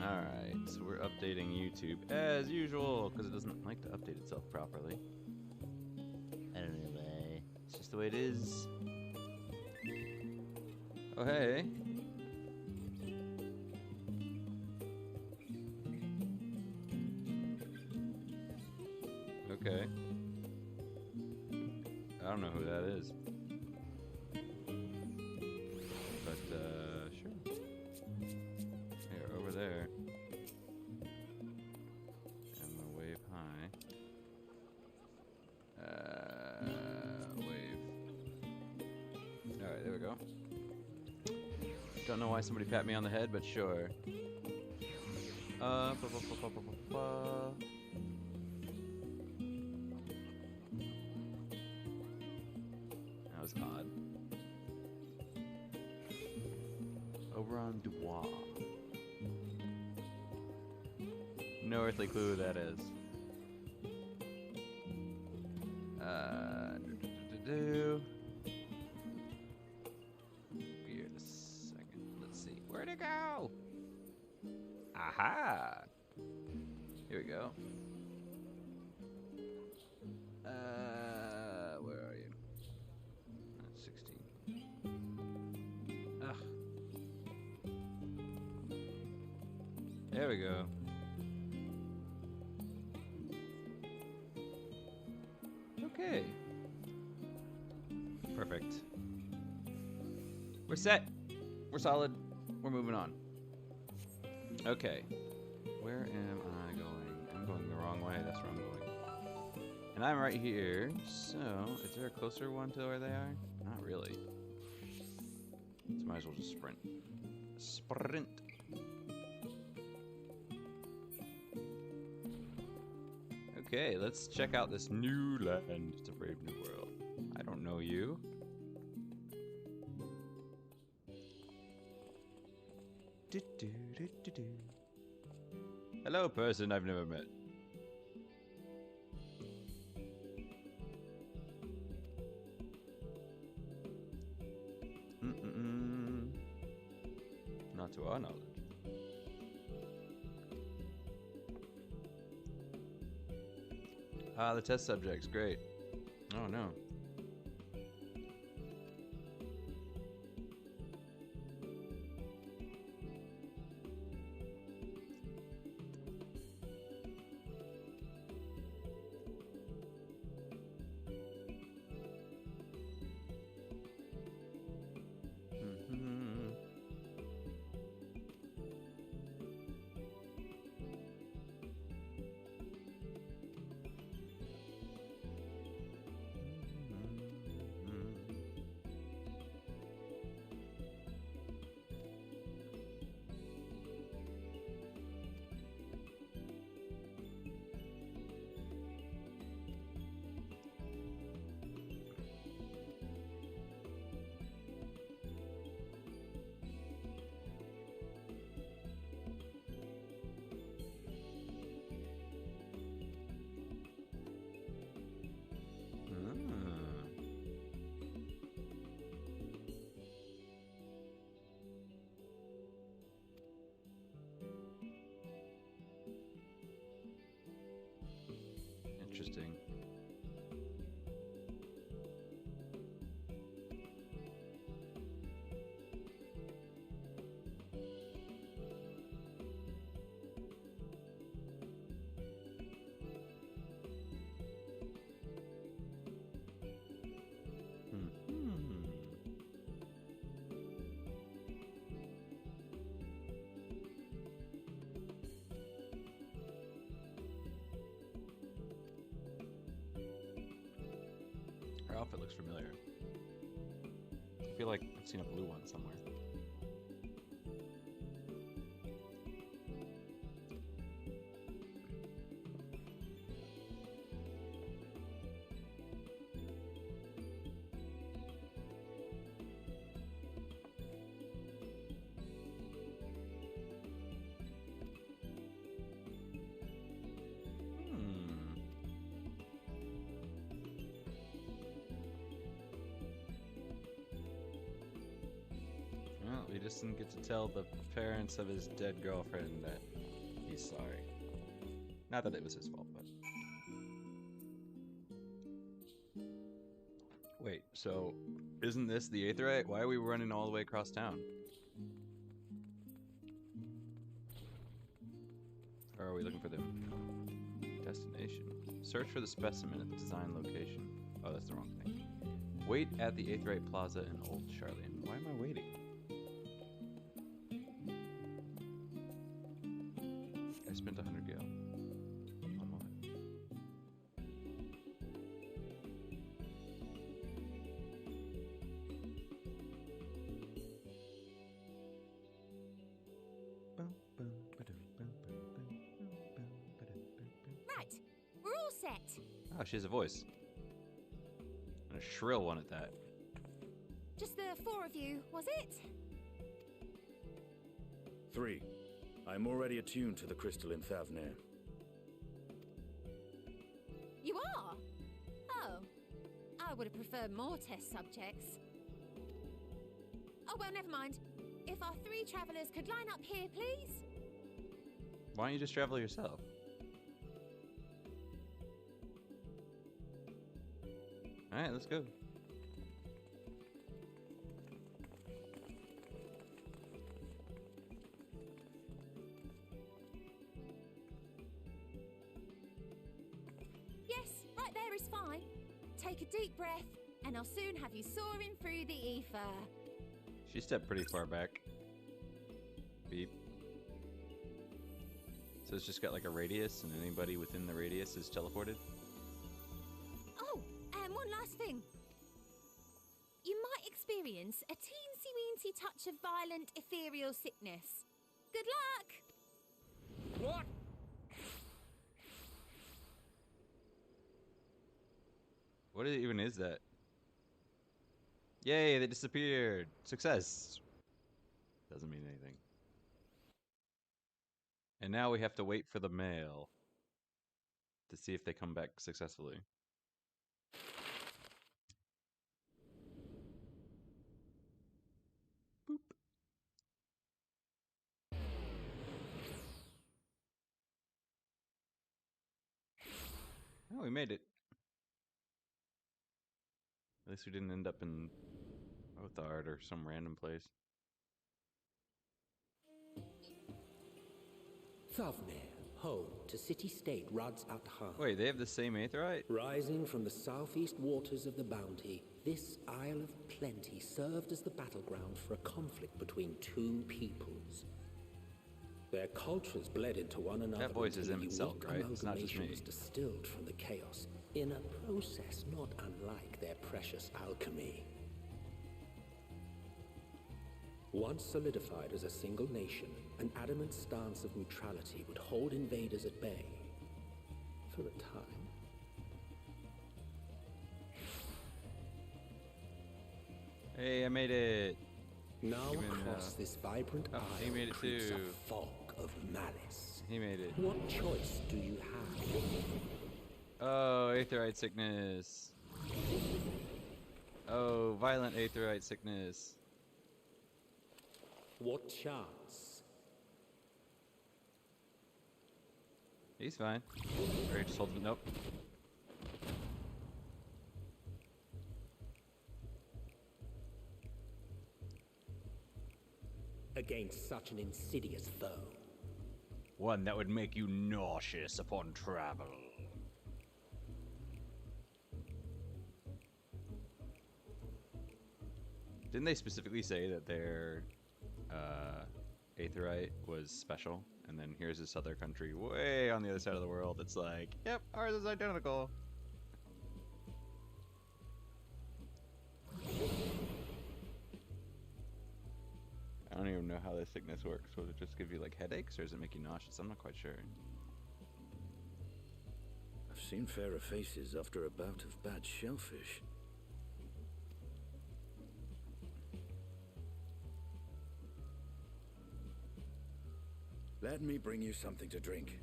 Alright, so we're updating YouTube as usual, because it doesn't like to update itself properly. I don't know why. It's just the way it is. Oh, hey. Okay. I don't know who that is. But, sure. Here, over there. I'm gonna wave hi. Wave. Alright, there we go. Don't know why somebody pat me on the head, but sure. That was odd. Over on Dubois. No earthly clue who that is. Here in a second. Let's see. Where'd it go? Aha! Here we go. Where are you? 16. Ugh. There we go. Okay. Perfect. We're set. We're solid. We're moving on. Okay. Where am I going? I'm going the wrong way. That's where I'm going. And I'm right here. So, is there a closer one to where they are? Not really. So might as well just sprint. Sprint. Okay, let's check out this new land. It's a brave new world. I don't know you. Hello, person I've never met. Not to our knowledge. Ah, the test subjects, great. Oh no. Interesting. Her outfit looks familiar. I feel like I've seen a blue one somewhere. Well, we just didn't get to tell the parents of his dead girlfriend that he's sorry. Not that it was his fault, but... Wait, so isn't this the Aetheryte? Why are we running all the way across town? Or are we looking for them? Destination. Search for the specimen at the design location. Oh, that's the wrong thing. Wait at the Aetheryte Plaza in Old Charlian. Why am I waiting? I spent 100 gil. On what? Right, we're all set. Oh, she has a voice. And a shrill one at that. Just the 4 of you, was it? 3. I'm already attuned to the crystal in Thavnair. You are? Oh. I would have preferred more test subjects. Oh, well, never mind. If our 3 travelers could line up here, please. Why don't you just travel yourself? Alright, let's go. Yes, right there is fine. Take a deep breath, and I'll soon have you soaring through the ether. She stepped pretty far back. Beep. So it's just got like a radius, and anybody within the radius is teleported? Oh, and one last thing. You might experience a teensy-weensy touch of violent ethereal sickness. Good luck! What? What even is that? Yay, they disappeared! Success! Doesn't mean anything. And now we have to wait for the mail to see if they come back successfully. Boop. Oh, we made it. At least we didn't end up in Othard or some random place. Thavnair, home to city-state Rads at Khan. Wait, they have the same Aetheryte? Rising from the southeast waters of the Bounty, this Isle of Plenty served as the battleground for a conflict between 2 peoples. Their cultures bled into one another. That voice is until him a itself, unique right? It's not just amalgamation me. was distilled from the chaos in a process not unlike their precious alchemy. Once solidified as a single nation, an adamant stance of neutrality would hold invaders at bay for a time. Hey, I made it! Now Even, across this vibrant oh, he isle made it creeps too. a fog of malice. He made it. What choice do you have? Oh, Aetheryte sickness. Oh, violent Aetheryte sickness. What chance? He's fine. Or he just holds it. Nope. Against such an insidious foe. One that would make you nauseous upon travel. Didn't they specifically say that their Aetheryte was special? And then here's this other country way on the other side of the world. It's like, yep, ours is identical. I don't even know how this sickness works. Will it just give you like headaches, or does it make you nauseous? I'm not quite sure. I've seen fairer faces after a bout of bad shellfish. Let me bring you something to drink.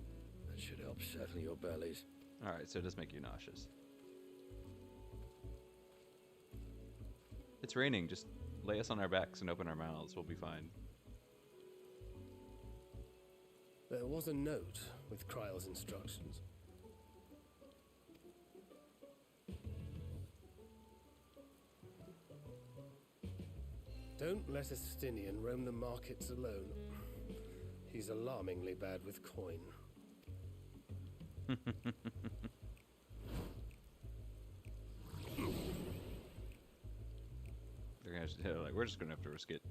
That should help settle your bellies. Alright, so it does make you nauseous. It's raining, just lay us on our backs and open our mouths, we'll be fine. There was a note with Kryle's instructions. Don't let a Stinian roam the markets alone. He's alarmingly bad with coin. They're like, we're just gonna have to risk it.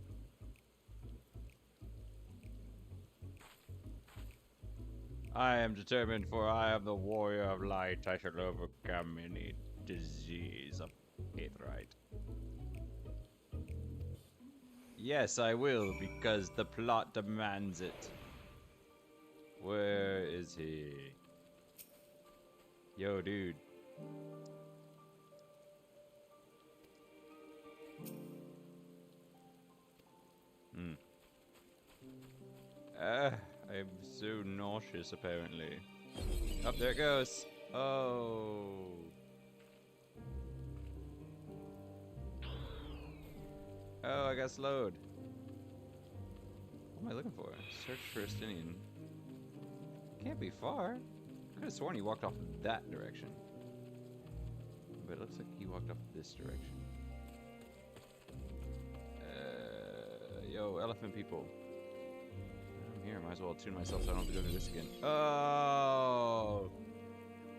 I am determined, for I am the warrior of light. I shall overcome any disease of Aetheryte. Yes, I will, because the plot demands it. Where is he? Yo, dude. I'm so nauseous, apparently. Up there it goes. Oh. Oh, I got slowed. What am I looking for? Search for Estinian. Can't be far. I could have sworn he walked off that direction. But it looks like he walked off this direction. Yo, elephant people. I'm here. Might as well tune myself so I don't have to go through this again. Oh!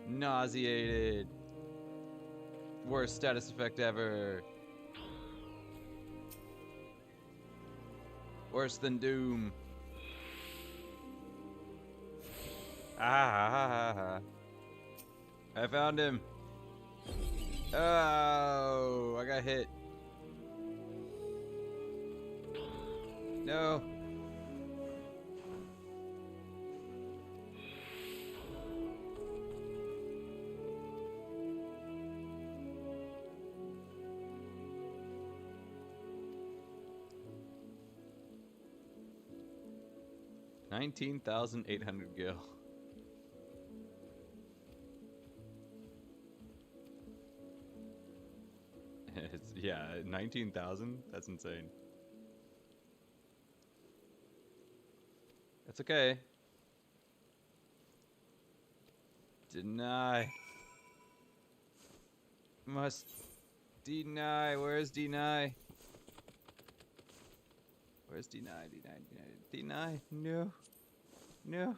Nauseated. Worst status effect ever. Worse than Doom. Ah! I found him. Oh! I got hit. No. $19,800 gil. Yeah, 19,000? That's insane. That's okay. Deny. Must deny. Where's deny? Where's deny? Deny? No. No.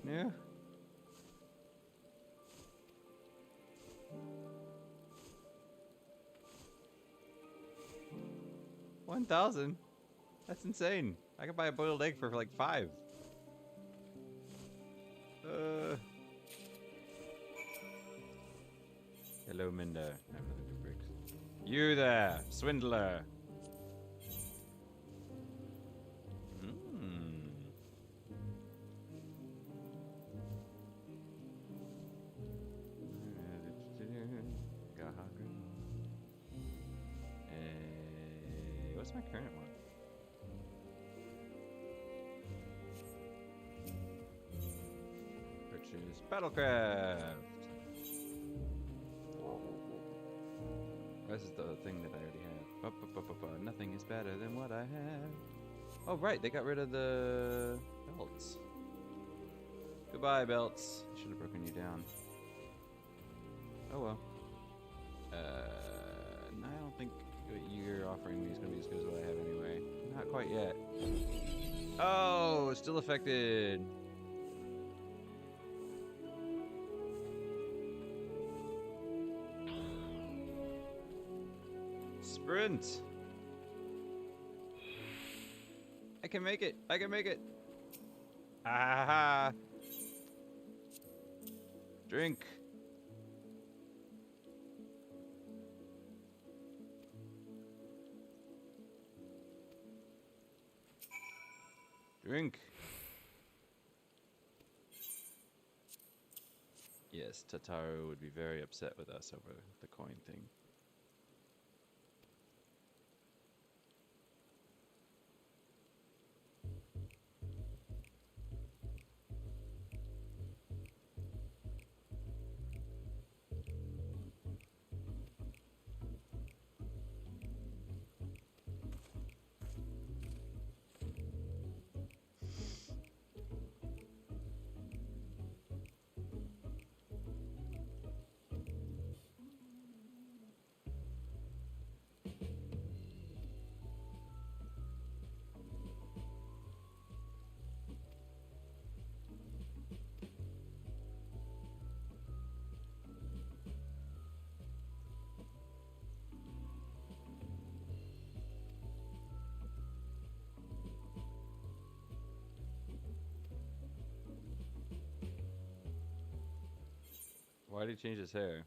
No. $1,000? That's insane. I could buy a boiled egg for like 5. Hello, Minda. I have nothing for bricks. You there, swindler. What's my current one? Purchase Battlecraft. This is the thing that I already have. Nothing is better than what I have. Oh right, they got rid of the belts. Goodbye, belts. I should have broken you down. Oh well. I don't think what you're offering me is going to be as good as what I have anyway. Not quite yet. Oh, still affected. Sprint. I can make it. I can make it. Ah. Drink. Drink. Yes, Tataru would be very upset with us over the coin thing. Why'd he change his hair?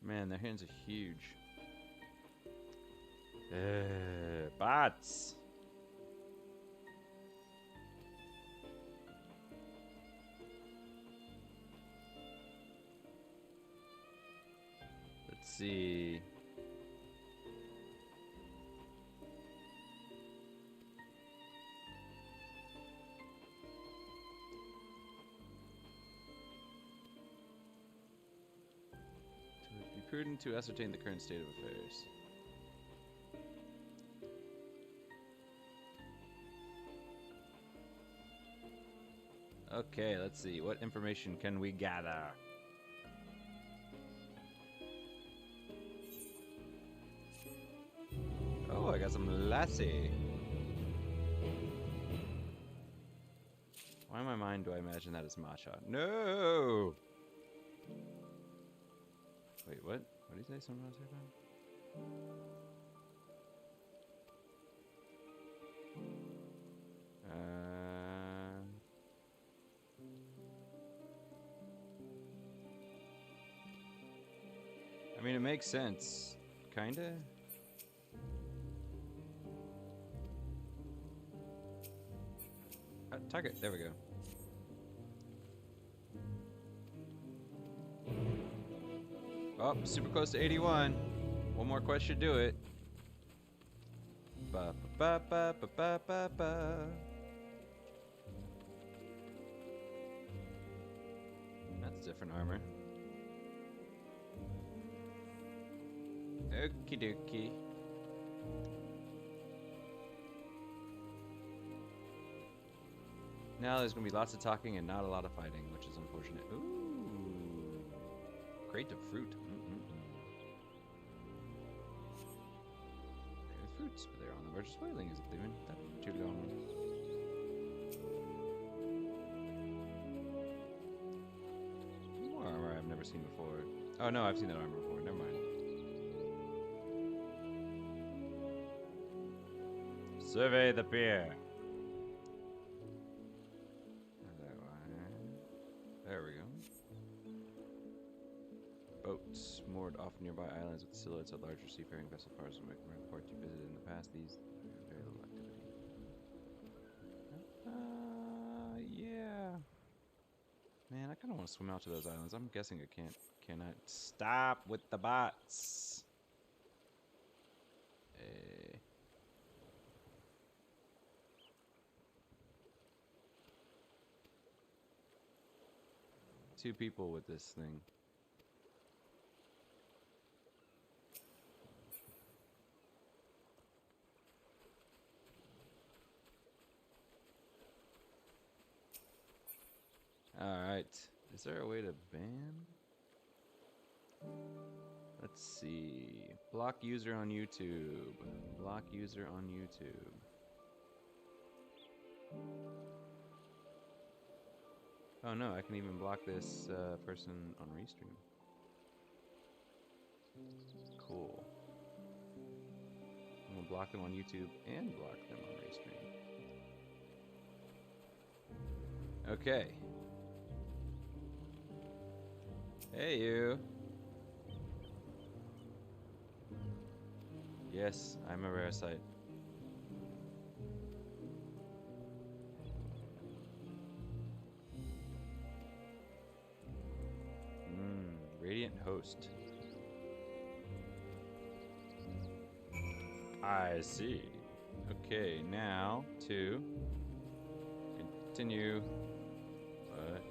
Man, their hands are huge. Bots! Let's see. Be prudent to ascertain the current state of affairs. Okay, let's see. What information can we gather? Oh, I got some lassie. Why in my mind do I imagine that as matcha? No! Wait, what? What did he say? Something else I mean, it makes sense. Kinda? Target. There we go. Oh, super close to 81. One more quest should do it. Ba ba ba ba ba ba ba. That's different armor. Okie dokie. Now there's gonna be lots of talking and not a lot of fighting, which is unfortunate. Ooh, crate of fruit. They're fruits, but they're on the verge of spoiling. Is it doing that too long? More armor I've never seen before. Oh no, I've seen that armor before. Never mind. Survey the pier. There we go. Boats moored off nearby islands with silhouettes of larger seafaring vessel parts from ports you visited in the past. These have very little activity. Yeah. Man, I kind of want to swim out to those islands. I'm guessing I can't. Can I? Stop with the bots. Two people with this thing. Alright. Is there a way to ban? Let's see. Block user on YouTube. Block user on YouTube. Oh no, I can even block this person on Restream. Cool. I'm gonna block them on YouTube and block them on Restream. Okay. Hey you. Yes, I'm a rare sight. Radiant host. I see. Okay, now to continue. What?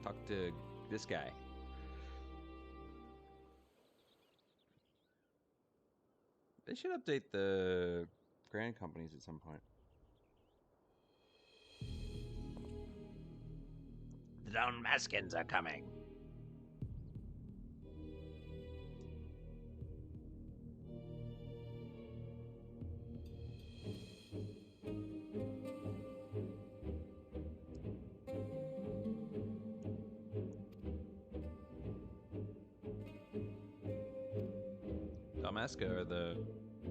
talk to this guy. They should update the grand companies at some point. The Dalmaskins are coming. Dalmasca are the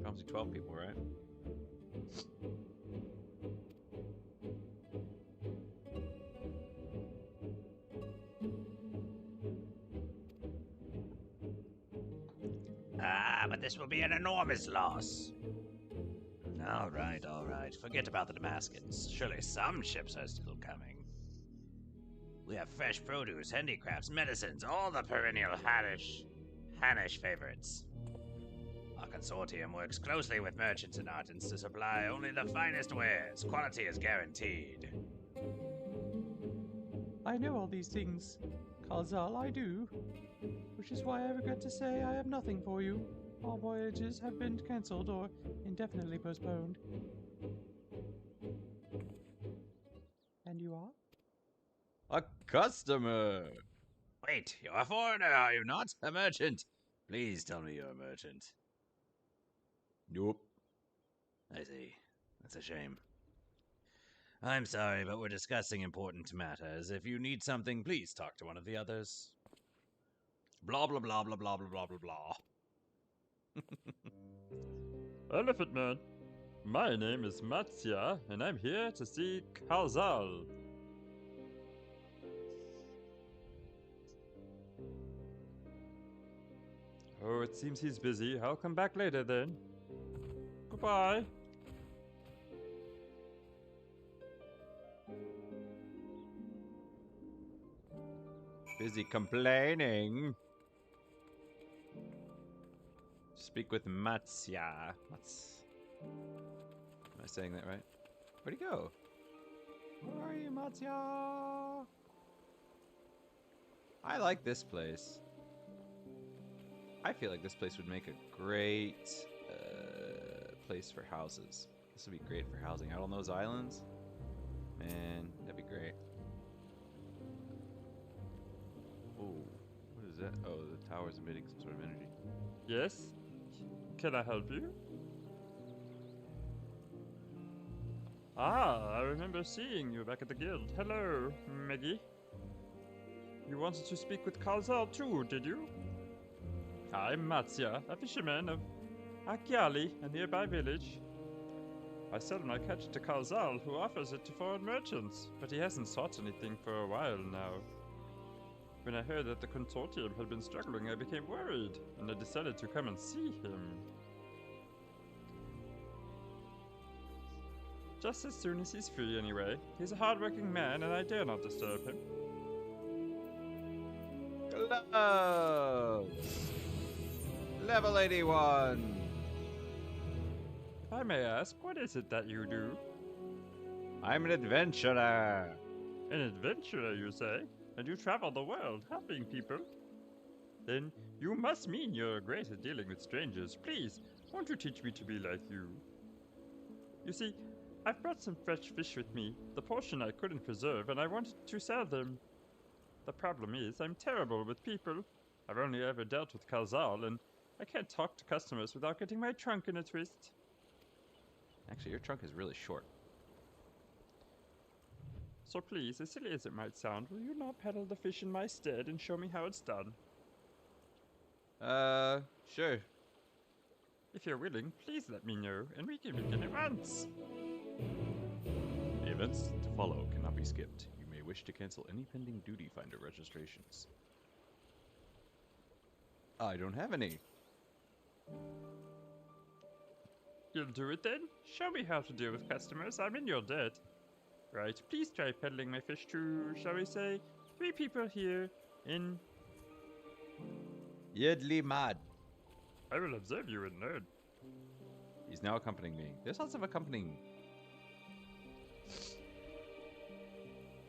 Pharmacy 12 people, right? Ah, but this will be an enormous loss. All right, all right. Forget about the Damaskins. Surely some ships are still coming. We have fresh produce, handicrafts, medicines, all the perennial Hannish favorites. Our consortium works closely with merchants and artisans to supply only the finest wares. Quality is guaranteed. I know all these things, Kalzal, I do. Which is why I regret to say I have nothing for you. All voyages have been cancelled or indefinitely postponed. And you are? A customer! Wait, you're a foreigner, are you not? A merchant? Please tell me you're a merchant. Nope. I see. That's a shame. I'm sorry, but we're discussing important matters. If you need something, please talk to one of the others. Blah, blah, blah, blah, blah, blah, blah, blah, blah. Elephant Man, my name is Matsia, and I'm here to see Kalzal. Oh, it seems he's busy. I'll come back later then. Goodbye. Busy complaining. Speak with Matsia. Am I saying that right? Where'd he go? Where are you, Matsia? I like this place. I feel like this place would make a great place for houses. This would be great for housing out on those islands. Man, that'd be great. Oh, what is that? Oh, the tower's emitting some sort of energy. Yes? Can I help you? Ah, I remember seeing you back at the guild. Hello, Maggie. You wanted to speak with Kalzal too, did you? I'm Matsia, a fisherman of Akiali, a nearby village. I sell my catch to Kalzal, who offers it to foreign merchants, but he hasn't sought anything for a while now. When I heard that the consortium had been struggling, I became worried, and I decided to come and see him. Just as soon as he's free, anyway. He's a hard-working man, and I dare not disturb him. Gloves! Level 81! If I may ask, what is it that you do? I'm an adventurer! An adventurer, you say? And you travel the world, helping people? Then you must mean you're great at dealing with strangers. Please, won't you teach me to be like you? You see, I've brought some fresh fish with me, the portion I couldn't preserve, and I wanted to sell them. The problem is, I'm terrible with people. I've only ever dealt with Kalzal, and I can't talk to customers without getting my trunk in a twist. Actually, your trunk is really short. So please, as silly as it might sound, will you not peddle the fish in my stead and show me how it's done? Sure. If you're willing, please let me know, and we can begin at once. The events to follow cannot be skipped. You may wish to cancel any pending duty finder registrations. I don't have any. You'll do it then? Show me how to deal with customers. I'm in your debt. Right, please try peddling my fish to, shall we say, 3 people here in... Yedli Mad. I will observe you and learn. He's now accompanying me. There's lots of accompanying.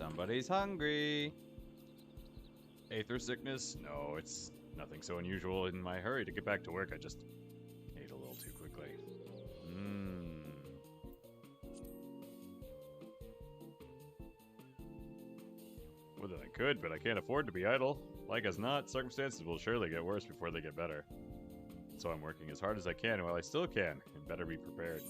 Somebody's hungry. Aether sickness? No, it's nothing so unusual. In my hurry to get back to work, I just ate a little too quickly. Mmm. More than I could, but I can't afford to be idle. Like as not, circumstances will surely get worse before they get better. So I'm working as hard as I can while I still can, and better be prepared.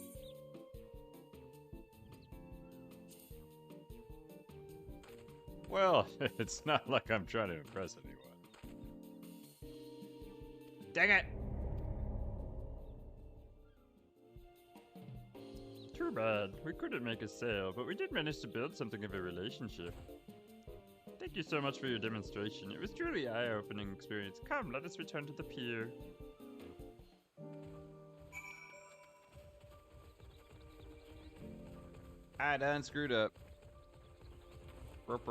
Well, it's not like I'm trying to impress anyone. Dang it! Too bad. We couldn't make a sale, but we did manage to build something of a relationship. Thank you so much for your demonstration. It was truly an eye-opening experience. Come, let us return to the pier. I done screwed up. What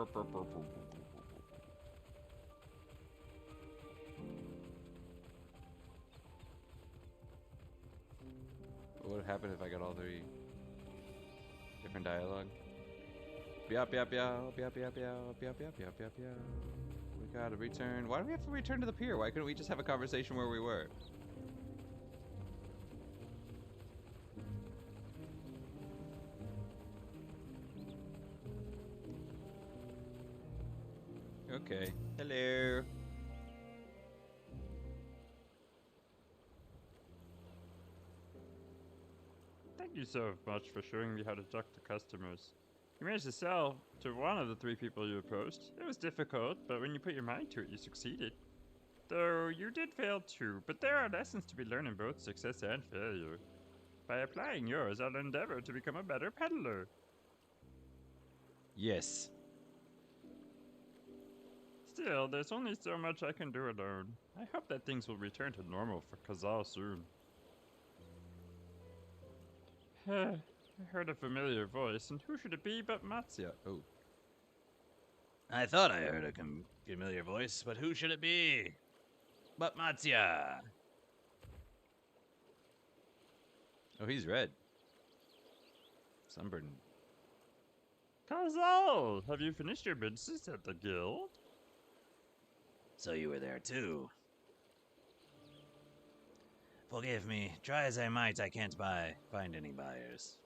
would happen if I got all three different dialogue? Yap yap yap yap yap yap yap yap yap yap yap. We gotta return. Why do we have to return to the pier? Why couldn't we just have a conversation where we were? Okay. Hello. Thank you so much for showing me how to talk to customers. You managed to sell to one of the three people you approached. It was difficult, but when you put your mind to it, you succeeded. Though you did fail too, but there are lessons to be learned in both success and failure. By applying yours, I'll endeavor to become a better peddler. Yes. Still, there's only so much I can do alone. I hope that things will return to normal for Kazal soon. I heard a familiar voice, and who should it be but Matsya? Oh. I thought I heard a familiar voice, but who should it be? But Matsya! Oh, he's red. Sunburned. Kazal! Have you finished your business at the guild? So you were there too. Forgive me. Try as I might, I can't find any buyers.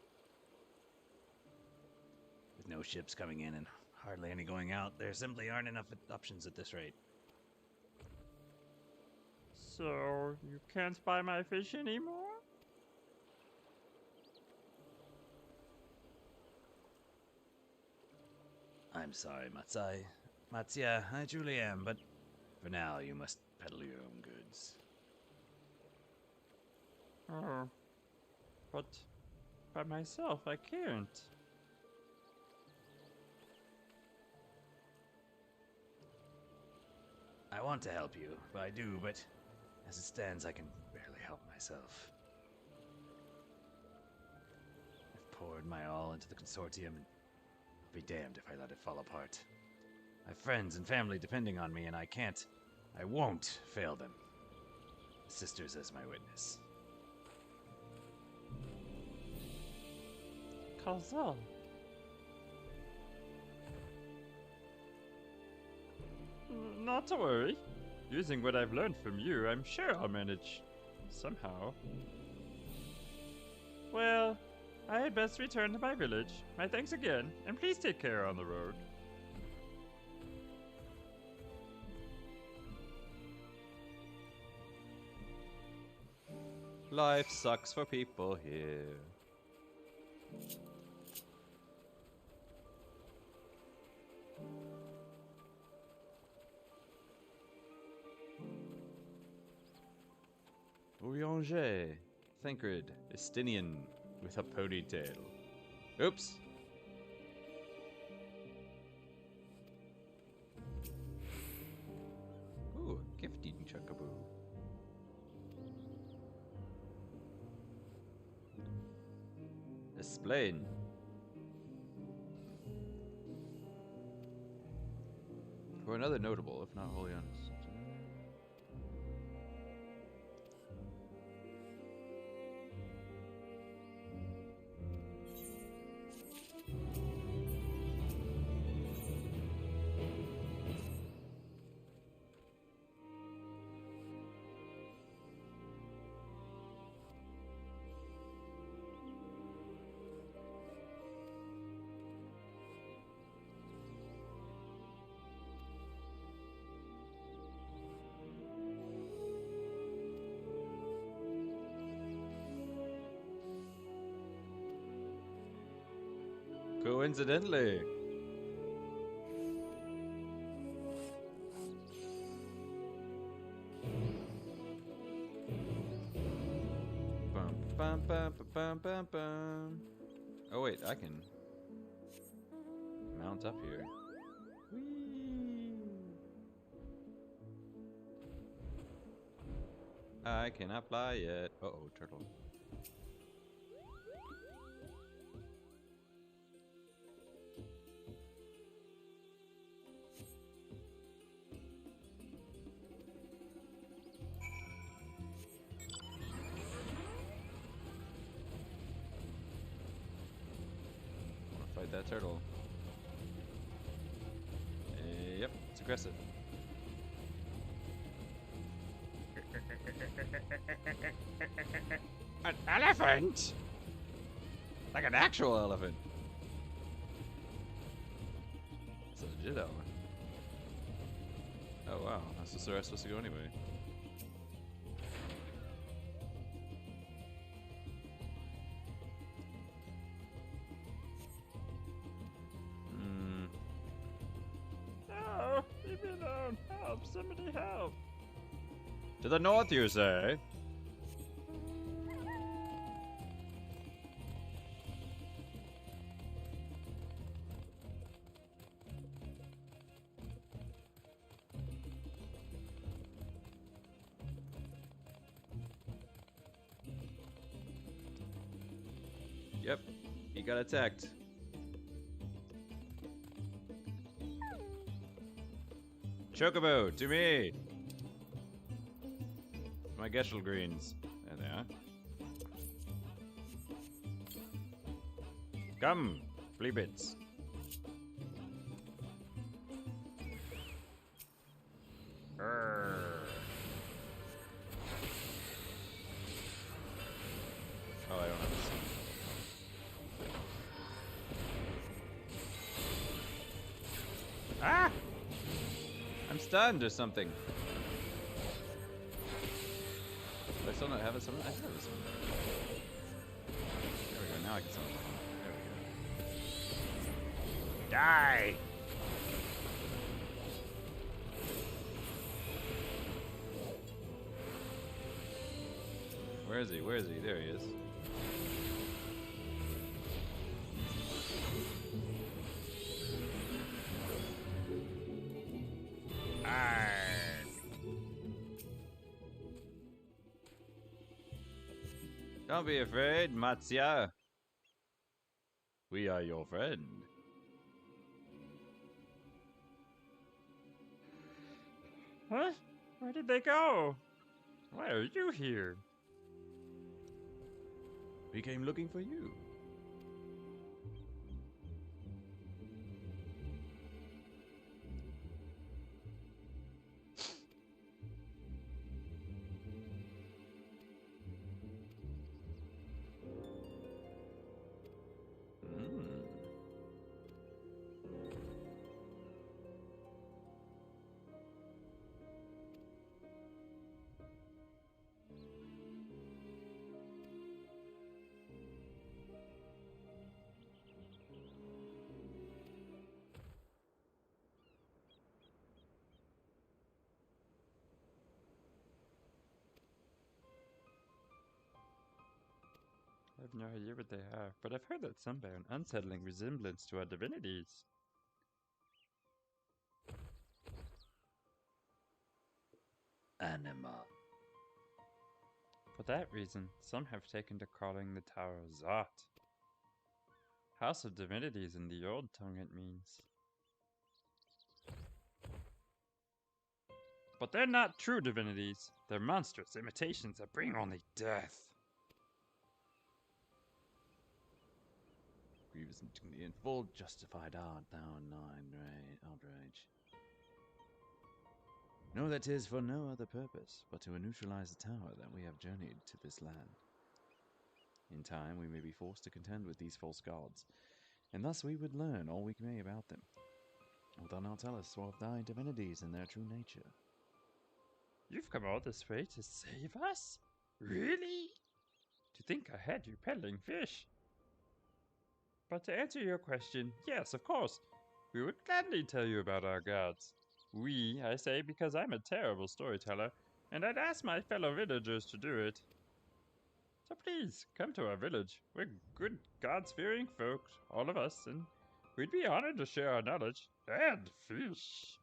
With no ships coming in and hardly any going out, there simply aren't enough options at this rate. So, you can't buy my fish anymore? I'm sorry, Matsya, I truly am, but for now you must peddle your own goods. Oh. But by myself, I can't. I want to help you, I do, but as it stands, I can barely help myself. I've poured my all into the consortium, and I'll be damned if I let it fall apart. I have friends and family depending on me, and I won't fail them. Sisters as my witness. Kazal. Not to worry. Using what I've learned from you, I'm sure I'll manage somehow. Well, I had best return to my village. My thanks again, and please take care on the road. Life sucks for people here. Orianger, Thancred, Estinian with a ponytail. Oops. Ooh, a gift-eating chuckaboo. Explain. For another notable, if not wholly honest. Coincidentally. Bum, bum, bum, bum, bum, bum. Oh wait, I can mount up here. Whee! I cannot fly yet. Uh-oh, turtle. Fight that turtle. Yep, it's aggressive. An elephant? Like an actual elephant. It's a legit elephant. Oh wow, that's just where I'm supposed to go anyway. No! Leave me alone! Help! Somebody help! To the north, you say? Yep, he got attacked. Chocobo, to me! My Geschel greens. There they are. Come, flea bits. Arrgh. Oh, I don't have this. Ah! I'm stunned or something. Do I still not have it summoned? I have it summoned. There we go, now I can summon it. There we go. Die! Where is he? Where is he? There he is. Don't be afraid, Matsya. We are your friend. Huh? Where did they go? Why are you here? We came looking for you. I have no idea what they are, but I've heard that some bear an unsettling resemblance to our divinities. Anima. For that reason, some have taken to calling the tower Zot. House of Divinities in the old tongue, it means. But they're not true divinities. They're monstrous imitations that bring only death. Grievous indignity and full justified art thou outrage. Know that 'tis for no other purpose, but to neutralize the tower that we have journeyed to this land. In time we may be forced to contend with these false gods, and thus we would learn all we may about them. Wilt thou now tell us of thy divinities and their true nature? You've come all this way to save us? Really? To think I had you peddling fish. But to answer your question, yes, of course. We would gladly tell you about our gods. We, I say, because I'm a terrible storyteller, and I'd ask my fellow villagers to do it. So please, come to our village. We're good gods-fearing folks, all of us, and we'd be honored to share our knowledge. And fish.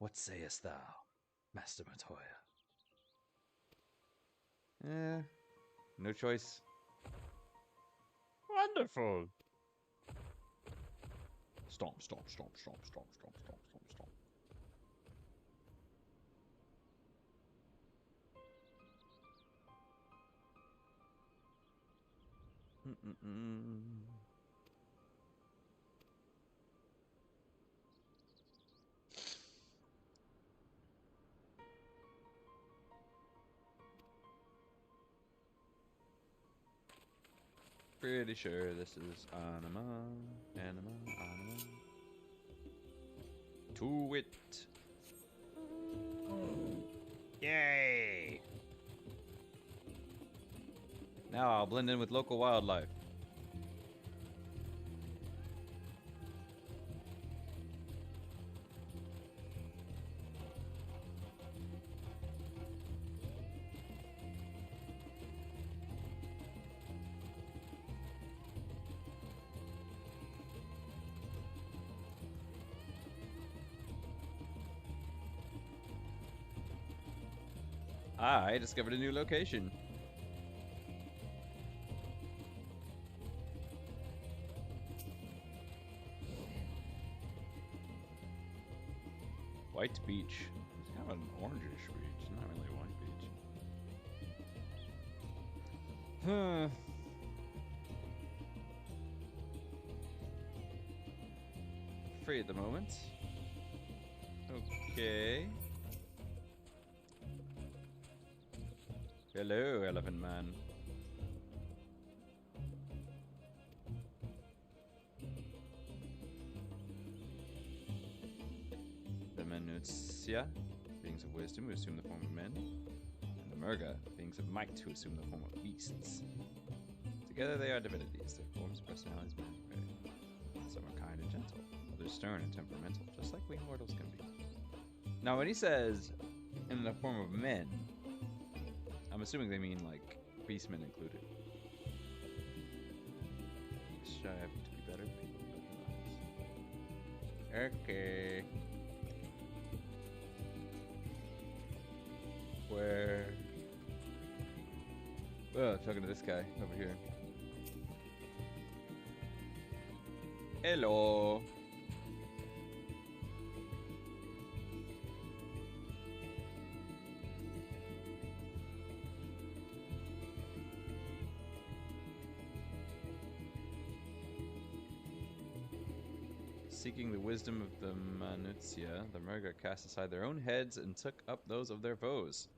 What sayest thou, Master Matoya? No choice. Wonderful. Stomp, stomp, stomp, stomp, stomp, stomp, stomp, stomp, stomp. Mm-mm-mm. Pretty sure this is anima, anima, anima. To it. Yay! Now I'll blend in with local wildlife. I discovered a new location. White beach. It's kind of an orangish beach, not really a white beach. Huh. Free at the moment. Okay. Hello, Elephant Man. The Manutsia, beings of wisdom who assume the form of men, and the Murga, beings of might who assume the form of beasts. Together they are divinities, their forms and personalities vary. Some are kind and gentle, others stern and temperamental, just like we mortals can be. Now when he says, in the form of men, I'm assuming they mean like beastmen included. Strive to be better people, but not. Okay. Where? Oh, talking to this guy over here. Hello. Seeking the wisdom of the Manutsia, the Murga cast aside their own heads and took up those of their foes.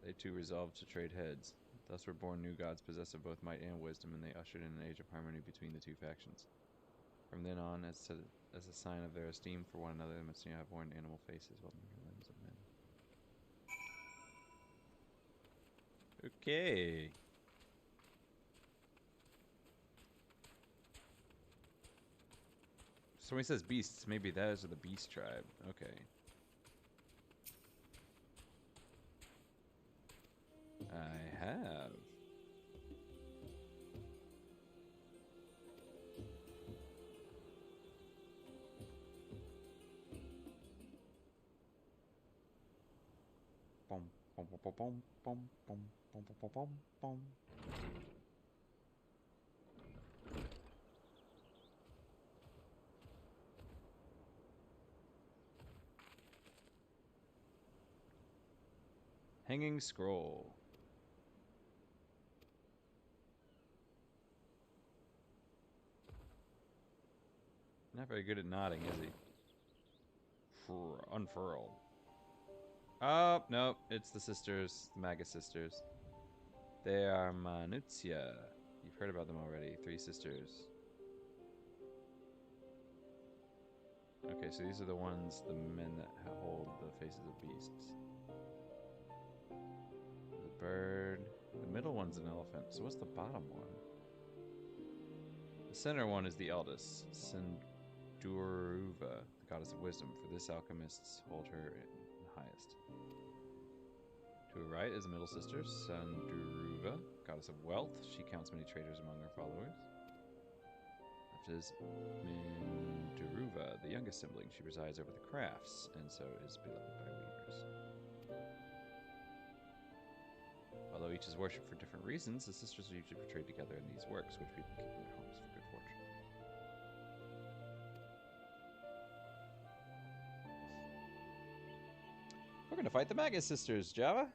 They too resolved to trade heads. Thus were born new gods possessed of both might and wisdom, and they ushered in an age of harmony between the two factions. From then on, as a sign of their esteem for one another, the Manutsia have worn animal faces while making limbs of men. Okay. So when he says beasts, maybe those are the beast tribe. Okay. I have. Bum, bum, bum, bum, bum, bum, bum, bum, bum, bum. Hanging scroll. Not very good at nodding, is he? Unfurled. Oh, no, it's the sisters, the Magus sisters. They are Manutsia. You've heard about them already. 3 sisters. Okay, so these are the ones, the men that hold the faces of beasts. The bird. The middle one's an elephant, so what's the bottom one? The center one is the eldest, Senduruva, the goddess of wisdom. For this, alchemists hold her in the highest. To her right is the middle sister, Senduruva, goddess of wealth. She counts many traders among her followers. Left is Minduruva, the youngest sibling. She presides over the crafts, and so is beloved by weavers. Although each is worshipped for different reasons, the sisters are usually portrayed together in these works, which people keep in their homes for good fortune. We're gonna fight the Magus sisters, Java.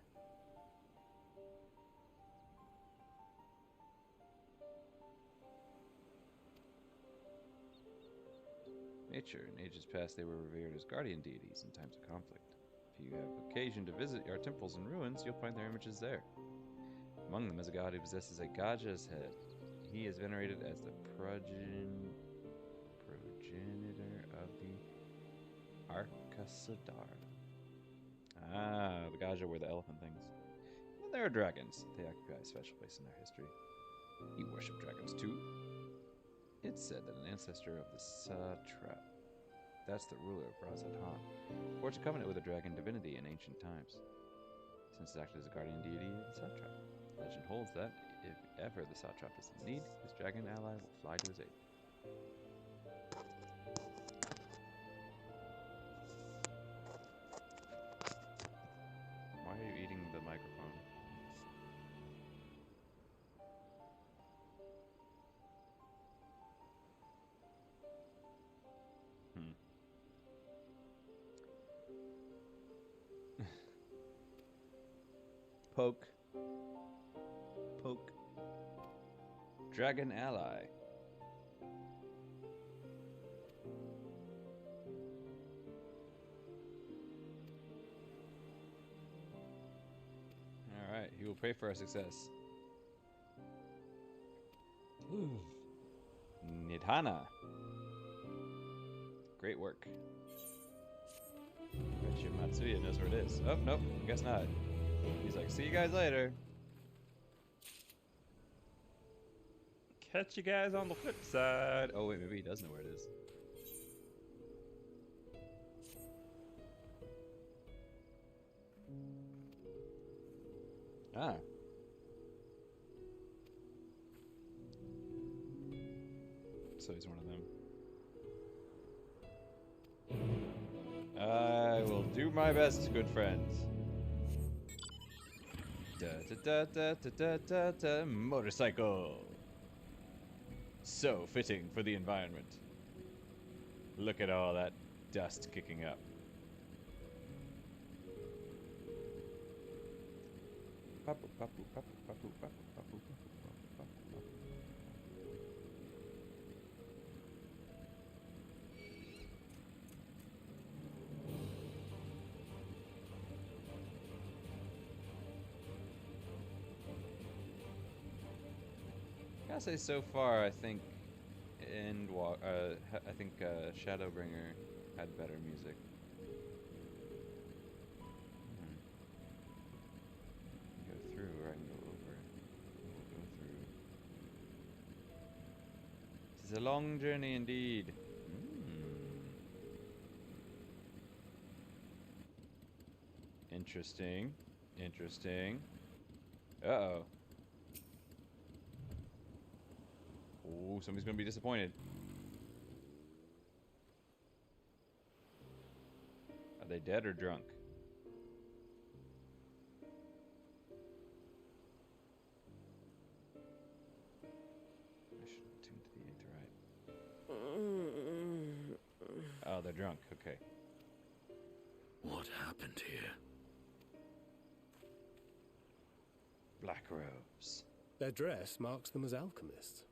Nature. In ages past, they were revered as guardian deities in times of conflict. If you have occasion to visit our temples and ruins, you'll find their images there. Among them is a god who possesses a Gaja's head. He is venerated as the progenitor of the Arcasadara. Ah, the Gaja were the elephant things. And there are dragons. They occupy a special place in their history. You worship dragons too? It's said that an ancestor of the Satrap, that's the ruler of Razadhan, forged a covenant with a dragon divinity in ancient times. Since it acted as a guardian deity of the Satrap, legend holds that if ever the Satrap is in need, his dragon ally will fly to his aid. Why are you eating the microphone? Poke. Poke. Dragon ally. Alright, he will pray for our success. Nidhana. Great work. Bet you Matsuya knows where it is. Oh, nope, guess not. He's like, see you guys later. Catch you guys on the flip side. Oh wait, maybe he does know where it is. Ah. So he's one of them. I will do my best, good friends. Da da da da da da da, motorcycle. So fitting for the environment. Look at all that dust kicking up. Papu, papu, papu, papu, papu, papu, papu, papu, papu. I gotta say, so far, I think Shadowbringer had better music. Go through, or I can go over. We'll go through. This is a long journey indeed. Interesting. Interesting. Uh-oh. Oh, somebody's gonna be disappointed. Are they dead or drunk? I should have tuned to the right. Oh, they're drunk. Okay. What happened here? Black robes. Their dress marks them as alchemists.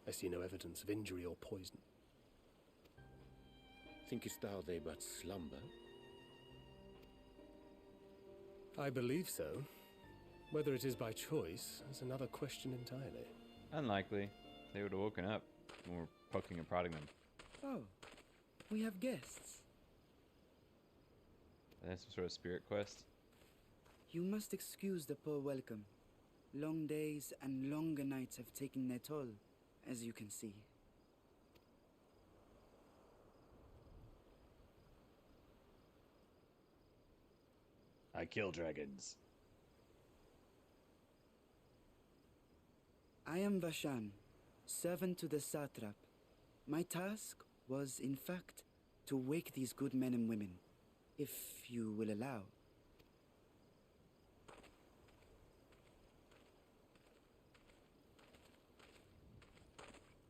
I see no evidence of injury or poison. Thinkest thou they but slumber? I believe so. Whether it is by choice is another question entirely. Unlikely. They would have woken up when we're poking and prodding them. Oh, we have guests. That's some sort of spirit quest. You must excuse the poor welcome. Long days and longer nights have taken their toll, as you can see. I kill dragons. I am Vashan, servant to the satrap. My task was, in fact, to wake these good men and women, if you will allow.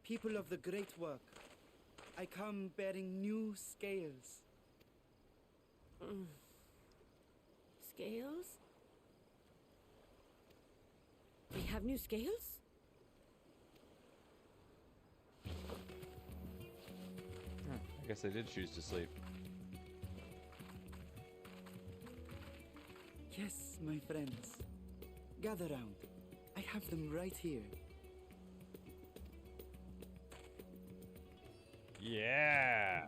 People of the great work, I come bearing new scales. Scales? We have new scales? I guess I did choose to sleep. Yes, my friends. Gather round. I have them right here. Yeah.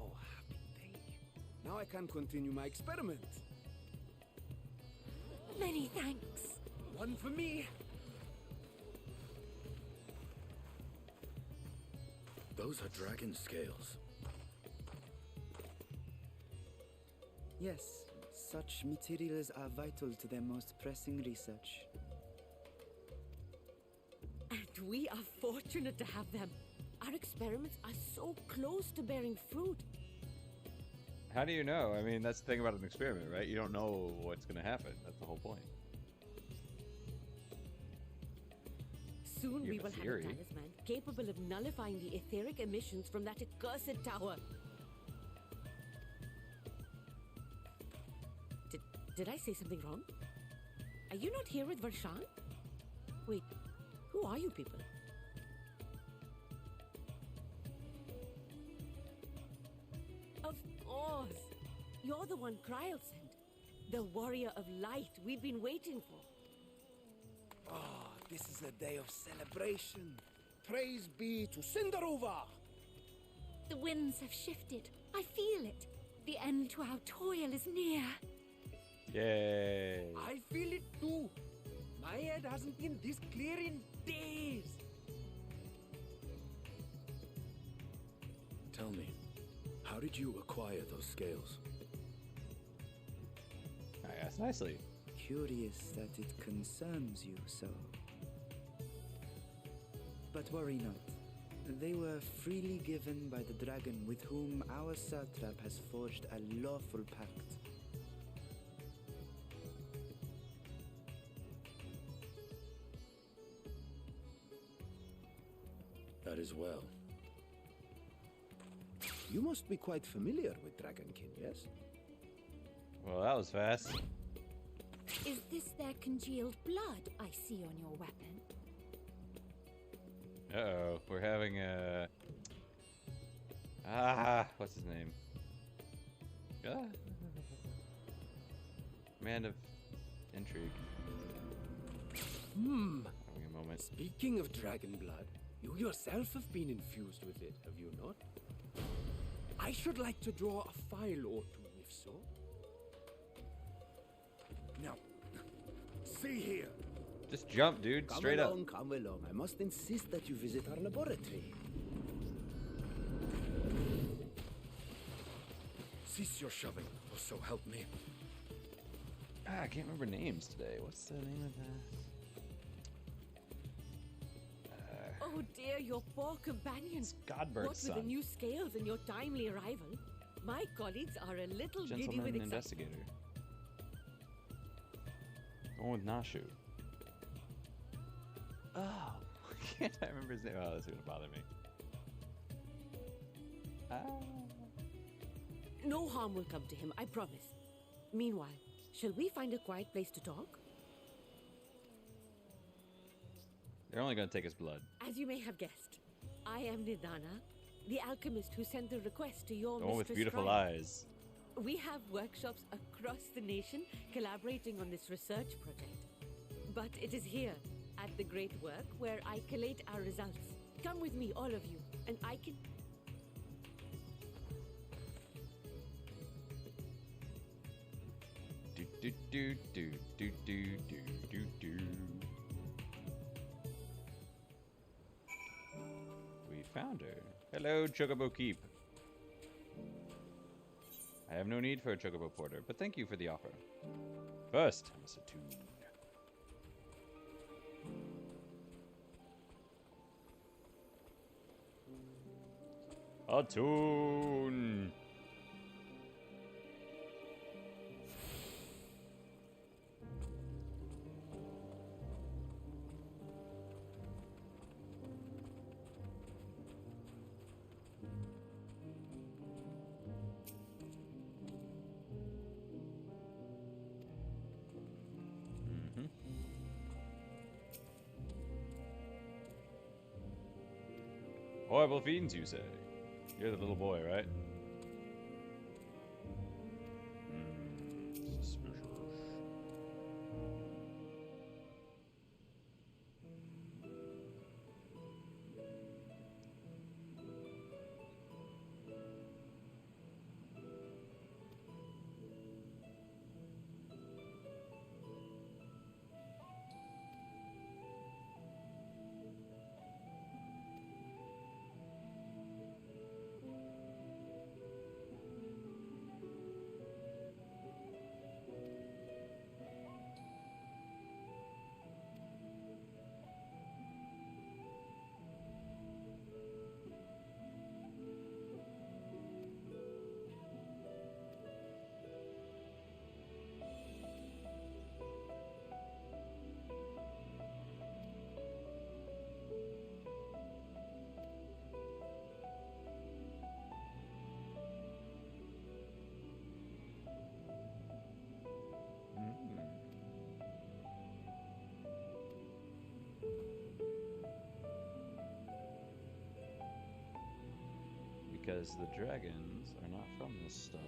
Oh, happy day. Now I can continue my experiment. Many thanks. One for me. Those are dragon scales. Yes, such materials are vital to their most pressing research. And we are fortunate to have them. Our experiments are so close to bearing fruit. How do you know? I mean, that's the thing about an experiment, right? You don't know what's going to happen. That's the whole point. Soon You we have a will have a theory. talisman capable of nullifying the etheric emissions from that accursed tower. Did I say something wrong? Are you not here with Varshan? Wait, who are you people? Of course! You're the one Kryl sent. The warrior of light we've been waiting for. Ah, this is a day of celebration. Praise be to Cinderova. The winds have shifted. I feel it. The end to our toil is near. Yay. I feel it too. My head hasn't been this clear in days. Tell me, how did you acquire those scales? I asked nicely. Curious that it concerns you so. But worry not. They were freely given by the dragon with whom our satrap has forged a lawful pact. That is well. You must be quite familiar with Dragonkin, yes? Well, that was fast. Is this their congealed blood I see on your weapon? Uh-oh. We're having a... what's his name? Man of intrigue. Hmm. Having a moment. Speaking of dragon blood, you yourself have been infused with it, have you not? I should like to draw a file or two, if so. Now, see here. Just jump, dude. Come Straight along, up. come along. I must insist that you visit our laboratory. Cease your shoving, or so help me. I can't remember names today. What's the name of that? Oh dear, your poor companions. Godbert's What with son. the new scales and your timely arrival, my colleagues are a little giddy with Gentleman excitement. investigator. Going with Nashu. Oh, can't I remember his name? Oh, this is gonna bother me. No harm will come to him, I promise. Meanwhile, shall we find a quiet place to talk? They're only gonna take his blood. As you may have guessed, I am Nidana, the alchemist who sent the request to your The one with mistress beautiful Kryl. eyes. We have workshops across the nation collaborating on this research project. But it is here, at the great work, where I collate our results. Come with me, all of you, and I can... Do Do do do do do do do do. We found her. Hello, Chocobo Keep. I have no need for a Chocobo Porter, but thank you for the offer. First, I must attune. Attune! Horrible fiends, you say? You're the little boy, right? Suspicious. Because the dragons are not from this star.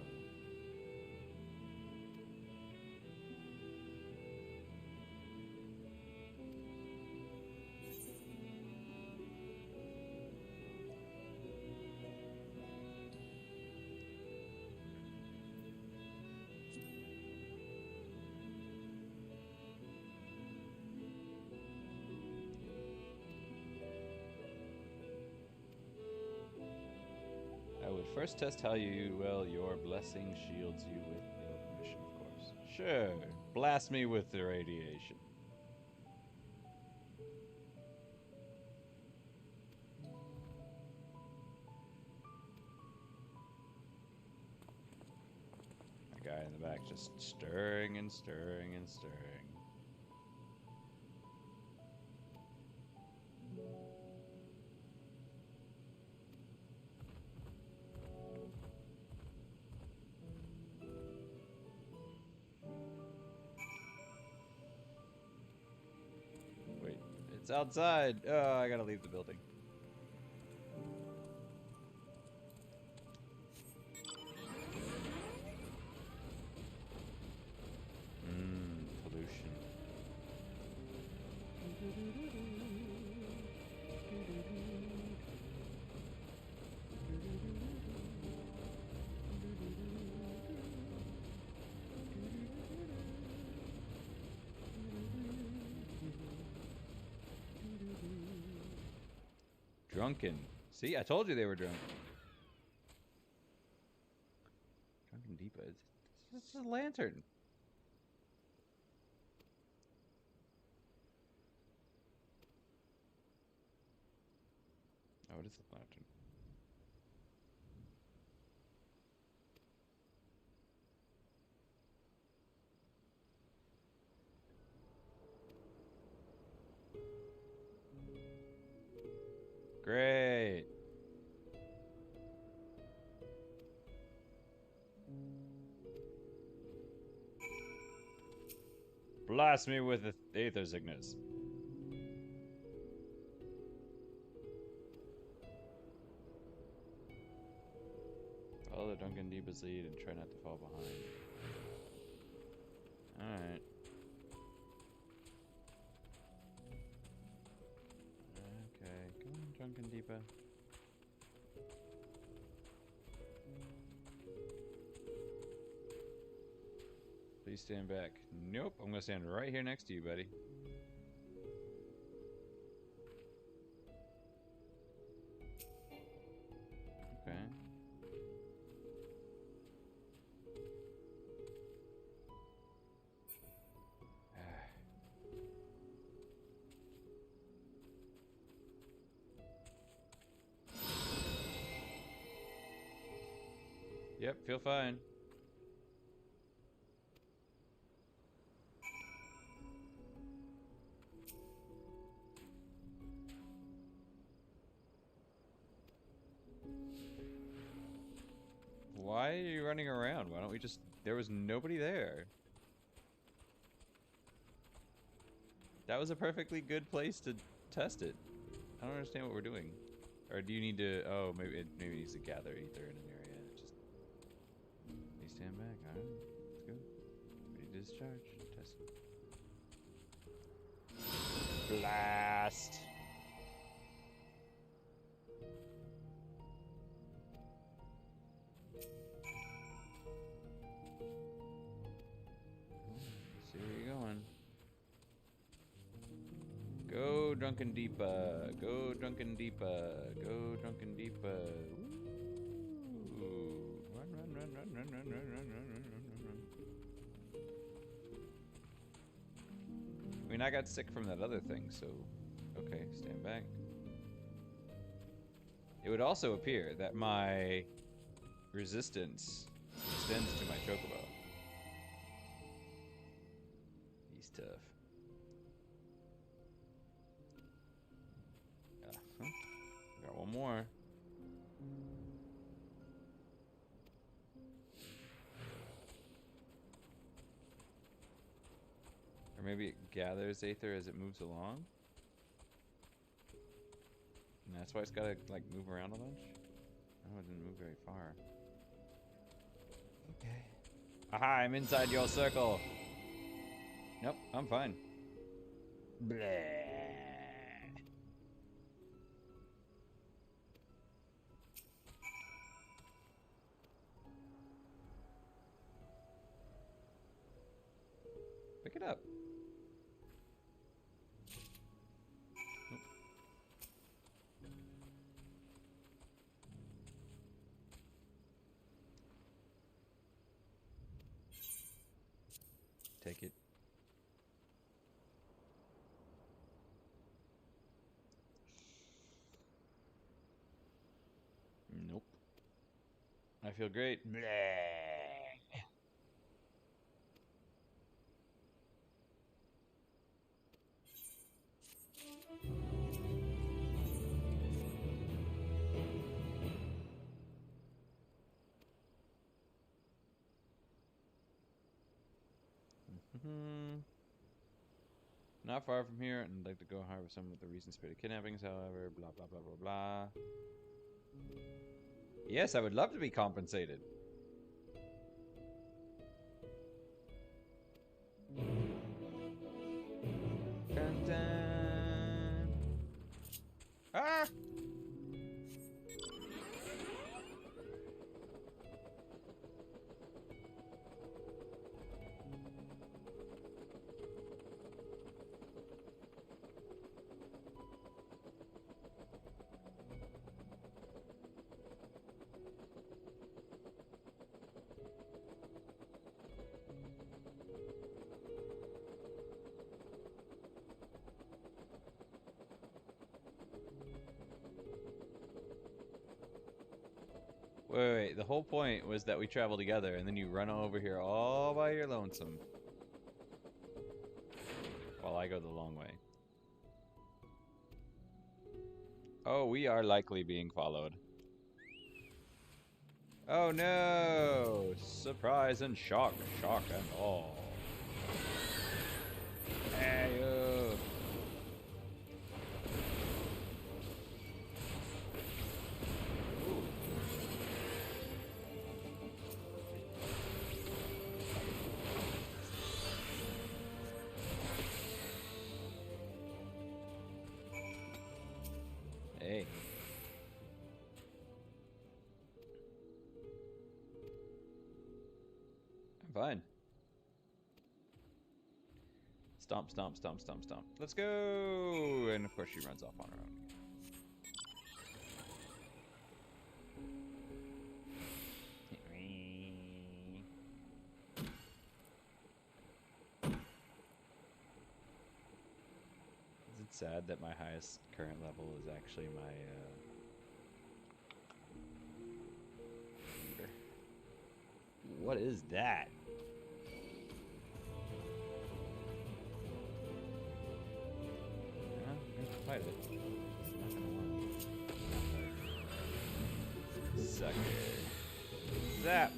I would first test how well your blessing shields you with the permission, of course. Sure, blast me with the radiation. That guy in the back just stirring and stirring and stirring. It's outside. Oh, I gotta leave the building. Pollution. Drunken. See, I told you they were drunk. Drunken Deepa. It's just a lantern. Oh, it is a lantern. Great. Blast me with the Aether Sickness. Follow the Duncan Deepa's lead and try not to fall behind. Alright. Okay, come on, Drunken Deepa. Please stand back. Nope, I'm gonna stand right here next to you, buddy. Okay. Yep, feel fine. Why are you running around? Why don't we just... There was nobody there. That was a perfectly good place to test it. I don't understand what we're doing. Or do you need to... Oh, maybe it needs to gather ether in an area. Just... Please stand back. Alright, let's go. Ready to discharge. Test. Blast! See where you're going. Go drunken deepa. Go drunken deepa. Go drunken deepa. Ooh. Run, run, run, run, run, run, run, run, run, run, run. I mean, I got sick from that other thing, so okay, stand back. It would also appear that my resistance extends to my chocobo. He's tough. Got one more. Or maybe it gathers aether as it moves along. And that's why it's gotta like move around a bunch. Oh, it didn't move very far. Okay. Aha, I'm inside your circle. Nope, I'm fine. Bleh. Pick it up. Nope. Take it. Nope. I feel great. Bleh. Not far from here, and I'd like to go harbor some of the recent spirited kidnappings, however, blah, blah, blah, blah, blah. Yes, I would love to be compensated. Dun, dun. Ah! Wait, the whole point was that we travel together, and then you run over here all by your lonesome. While I go the long way. Oh, we are likely being followed. Oh no! Surprise and shock, shock and awe. Hey, Hey. I'm fine. Stomp, stomp, stomp, stomp, stomp. Let's go! And of course she runs off on her own. Is it sad that my highest current level is actually my, What is that? Yeah, I'm gonna fight it. It's not gonna work. Suck it. Zap!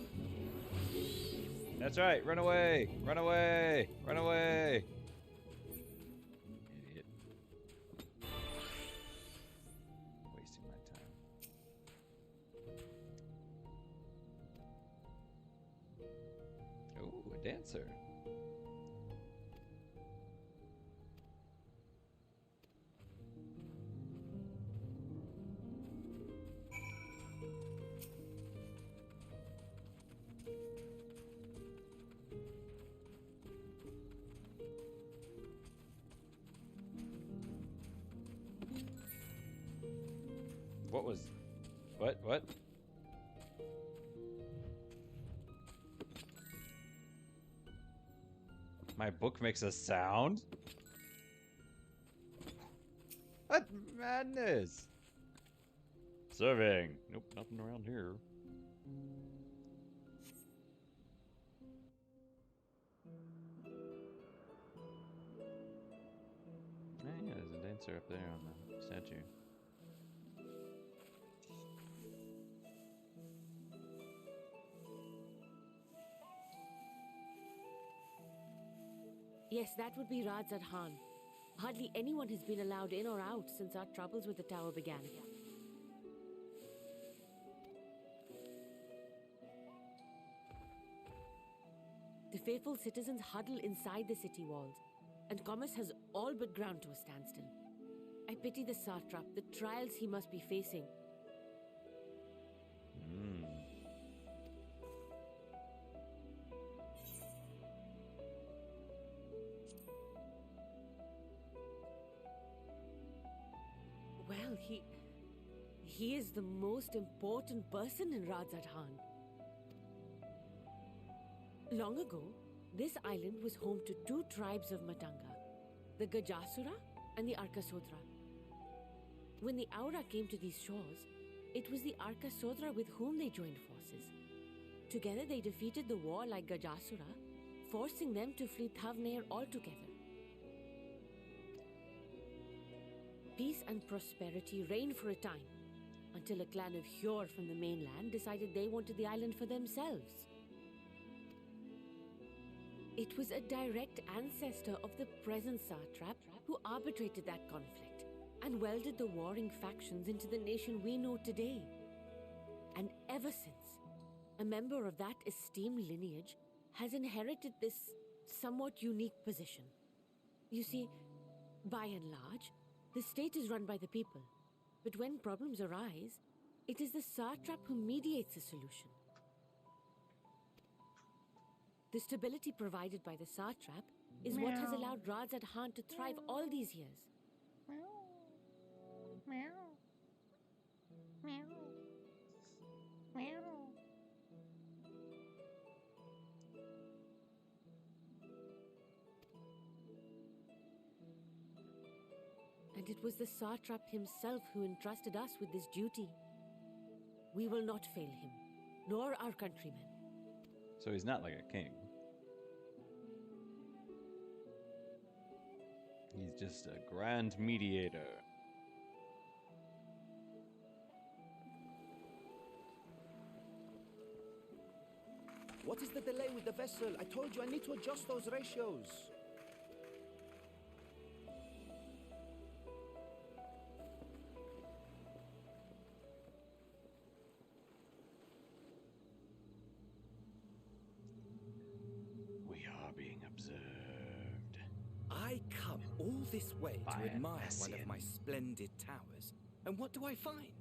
That's right, run away! Run away! Run away! Idiot. Wasting my time. Ooh, a dancer. What was... What? My book makes a sound? What madness? Serving. Nope, nothing around here. Oh, yeah, there's a dancer up there on the statue. Yes, that would be Radzad Khan. Hardly anyone has been allowed in or out since our troubles with the tower began. The faithful citizens huddle inside the city walls, and commerce has all but ground to a standstill. I pity the satrap, the trials he must be facing. Well, he is the most important person in Radzad Khan. Long ago, this island was home to two tribes of Matanga, the Gajasura and the Arkasodra. When the Aura came to these shores, it was the Arkasodra with whom they joined forces. Together they defeated the warlike Gajasura, forcing them to flee Thavnair altogether. Peace and prosperity reigned for a time, until a clan of Hjor from the mainland decided they wanted the island for themselves. It was a direct ancestor of the present satrap who arbitrated that conflict and welded the warring factions into the nation we know today. And ever since, a member of that esteemed lineage has inherited this somewhat unique position. You see, by and large, the state is run by the people, but when problems arise, it is the satrap who mediates a solution. The stability provided by the satrap is what has allowed Radzad Khan to thrive all these years. And it was the satrap himself who entrusted us with this duty. We will not fail him, nor our countrymen. So he's not like a king. He's just a grand mediator. What is the delay with the vessel? I told you I need to adjust those ratios. We are being observed. I come all this way By to an admire one Messian. of my splendid towers, and what do I find?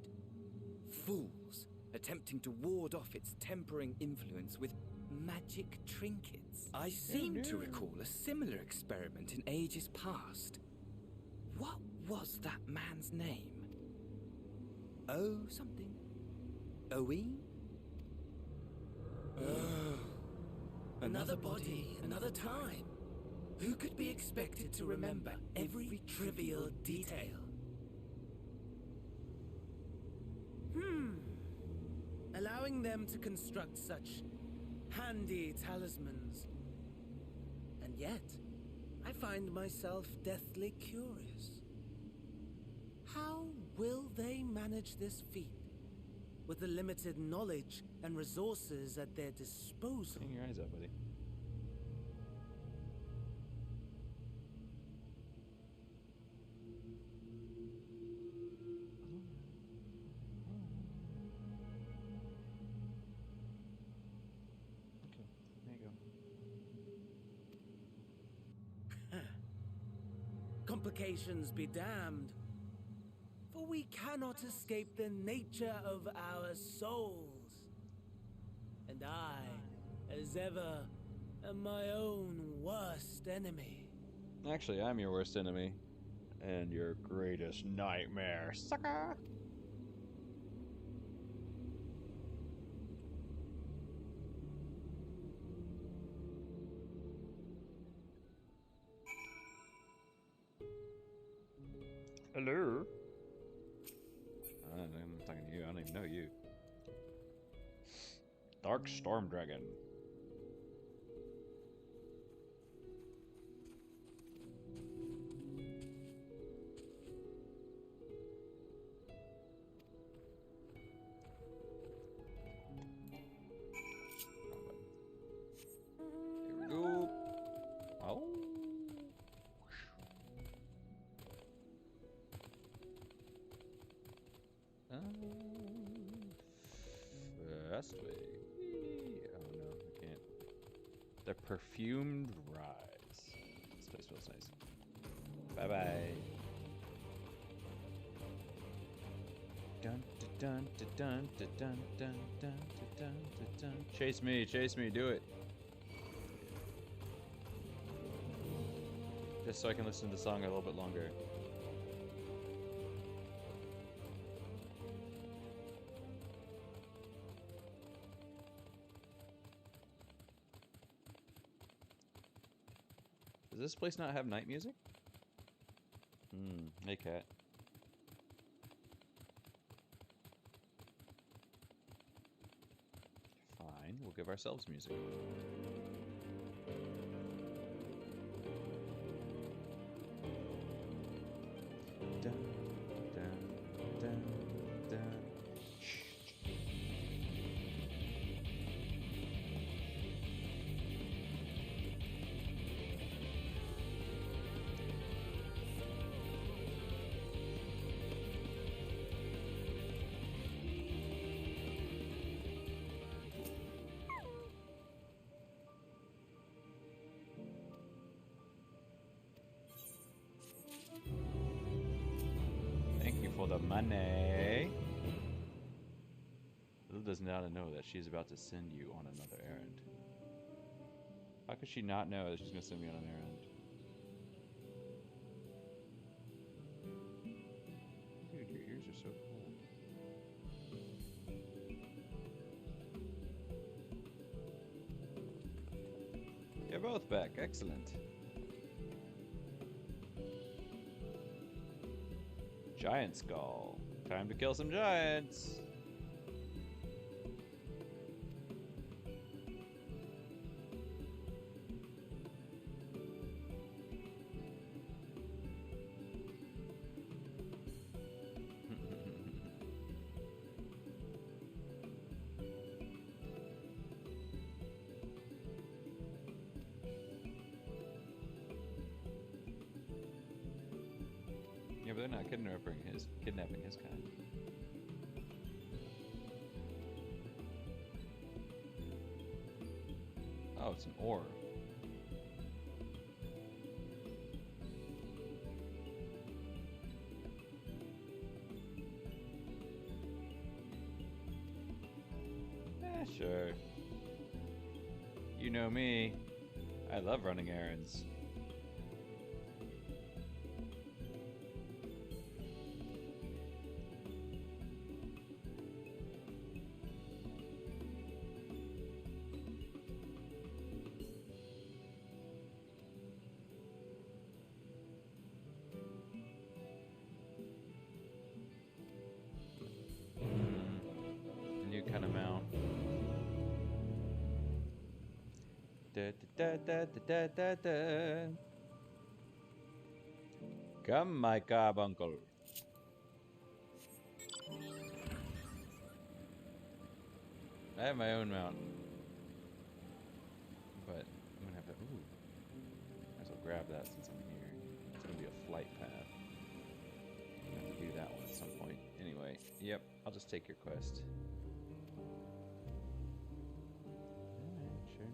Fools attempting to ward off its tempering influence with magic trinkets. I seem to recall a similar experiment in ages past. What was that man's name? Oh, something. Owen? Another body, another time. Who could be expected to remember every trivial detail? Allowing them to construct such handy talismans. And yet, I find myself deathly curious. How will they manage this feat with the limited knowledge and resources at their disposal? Hang your eyes up, buddy. Okay, there you go. Complications be damned. For we cannot escape the nature of our souls. And I, as ever, am my own worst enemy. Actually, I'm your worst enemy. And your greatest nightmare, sucker! Hello? I'm talking to you. I don't even know you. Dark Storm Dragon. Here we go. Oh. Fast way. Oh no, I can't. The perfumed rise. This place smells nice. Bye bye. Dun dun dun dun dun dun dun dun dun dun. Chase me, do it. Just so I can listen to the song a little bit longer. Does this place not have night music? Hey cat. Fine, we'll give ourselves music. Dun, dun, dun, dun. For the money. Little does not know that she's about to send you on another errand. How could she not know that she's going to send me on an errand? Dude, your ears are so cool. You're both back. Excellent. Giant skull. Time to kill some giants. Yeah, but they're not kidnapping his kind. Oh, it's an ore. Sure. know me. I love running errands. New kind of mount. Da, da, da, da, da, da, da. Come, my carbuncle. I have my own mount, but I'm gonna have to. Ooh, might as well grab that since I'm here. It's gonna be a flight path. I'm gonna have to do that one at some point. Anyway, yep. I'll just take your quest. Alright, sure.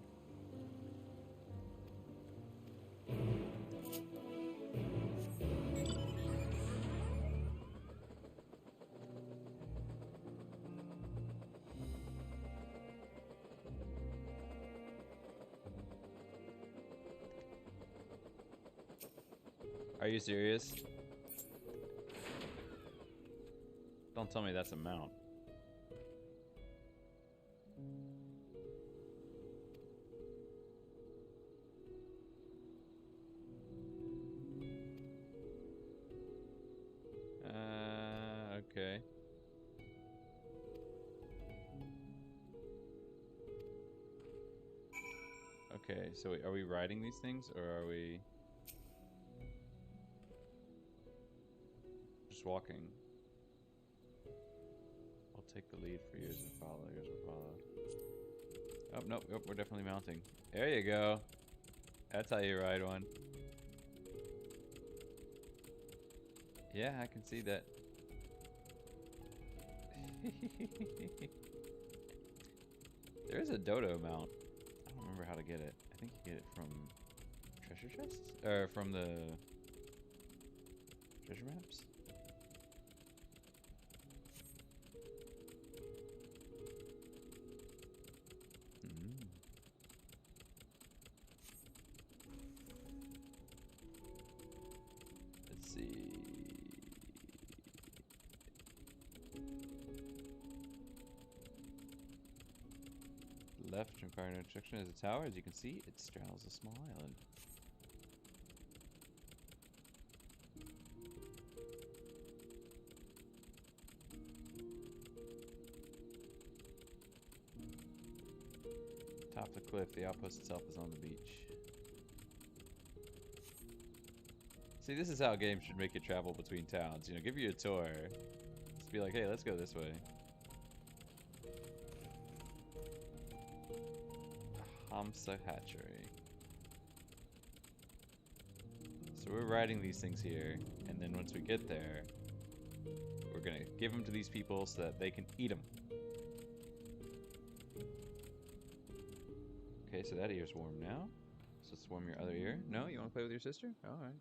Are you serious? Don't tell me that's a mount. Okay. Okay, so are we riding these things, or are we just walking? I'll take the lead for years and follow, years and follow. Oh, nope, nope, we're definitely mounting. There you go. That's how you ride one. Yeah, I can see that. There is a dodo mount. I don't remember how to get it. I think you get it from treasure chests? Or from the treasure maps? Let's see. Left requiring no instruction as a tower. As you can see, it straddles a small island. Top of the cliff, the outpost itself is on the beach. See, this is how games should make you travel between towns. You know, give you a tour. Just be like, hey, let's go this way. Hamsa Hatchery. So we're riding these things here, and then once we get there, we're gonna give them to these people so that they can eat them. Okay, so that ear's warm now. So let's warm your other ear. No, you want to play with your sister? All right.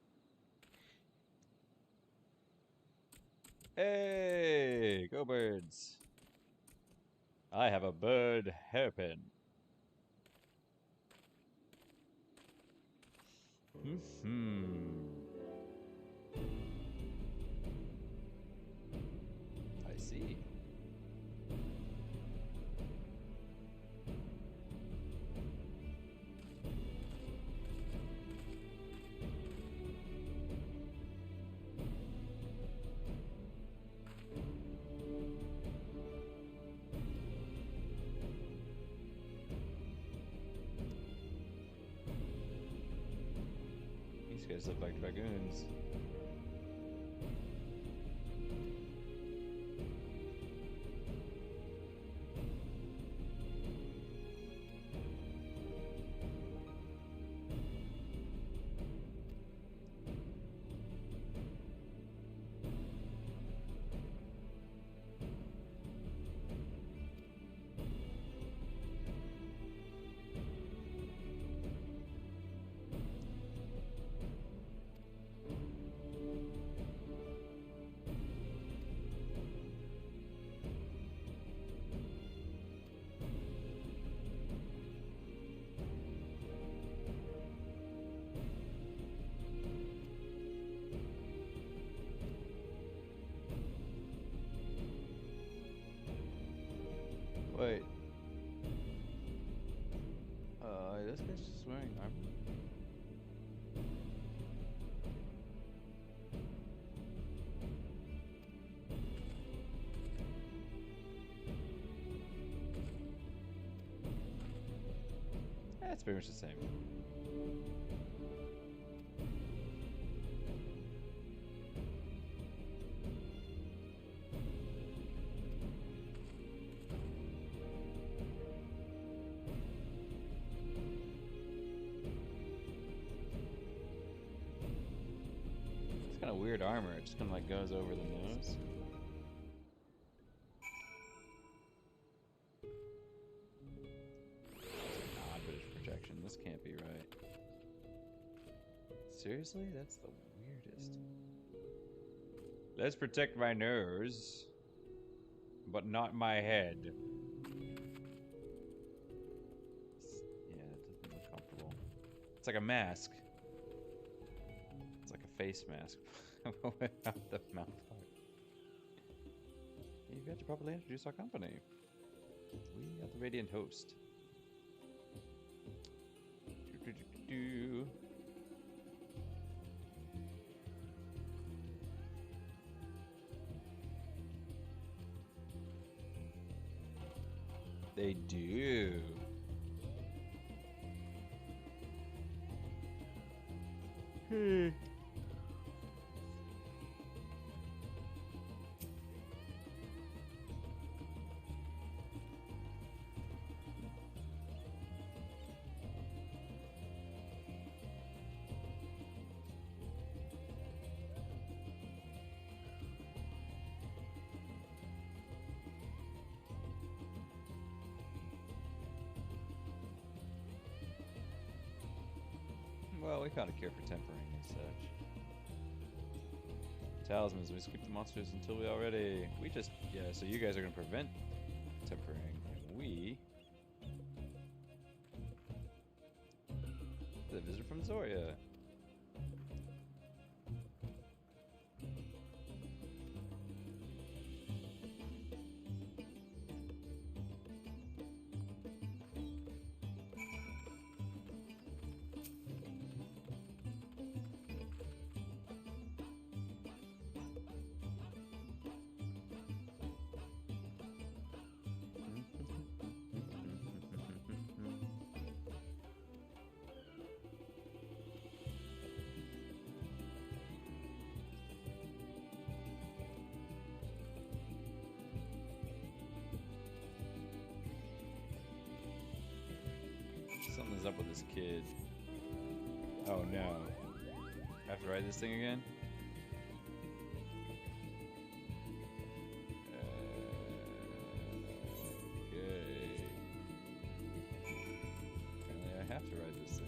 Hey, go birds! I have a bird hairpin. I see. These guys look like dragoons. just wearing armor. It's pretty much the same. It's kind of weird armor. It just kind of like goes over the nose. This can't be right. Seriously? That's the weirdest. Let's protect my nose, but not my head. Yeah, it doesn't look comfortable. It's like a mask. It's like a face mask without the mouth part. You've got to properly introduce our company. We are the Radiant Host. They do. Well, we found a cure for tempering and such. Talismans, we just keep the monsters until we already... We just... Yeah, so you guys are going to prevent tempering, and we... The visitor from Zoria. Something's up with this kid. Oh no. I have to ride this thing again? Okay. Apparently I have to ride this thing.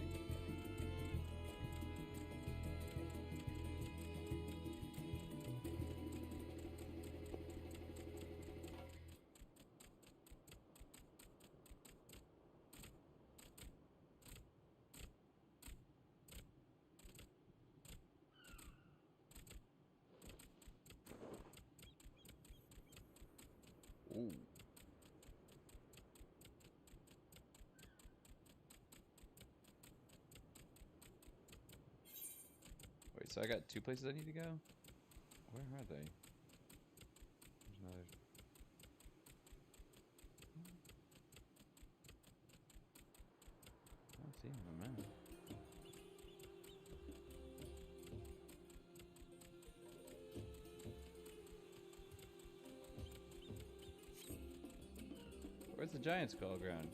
Ooh. Wait, so I got two places I need to go? Where are they? There's another... I don't see them on the map. Where's the giant skull ground?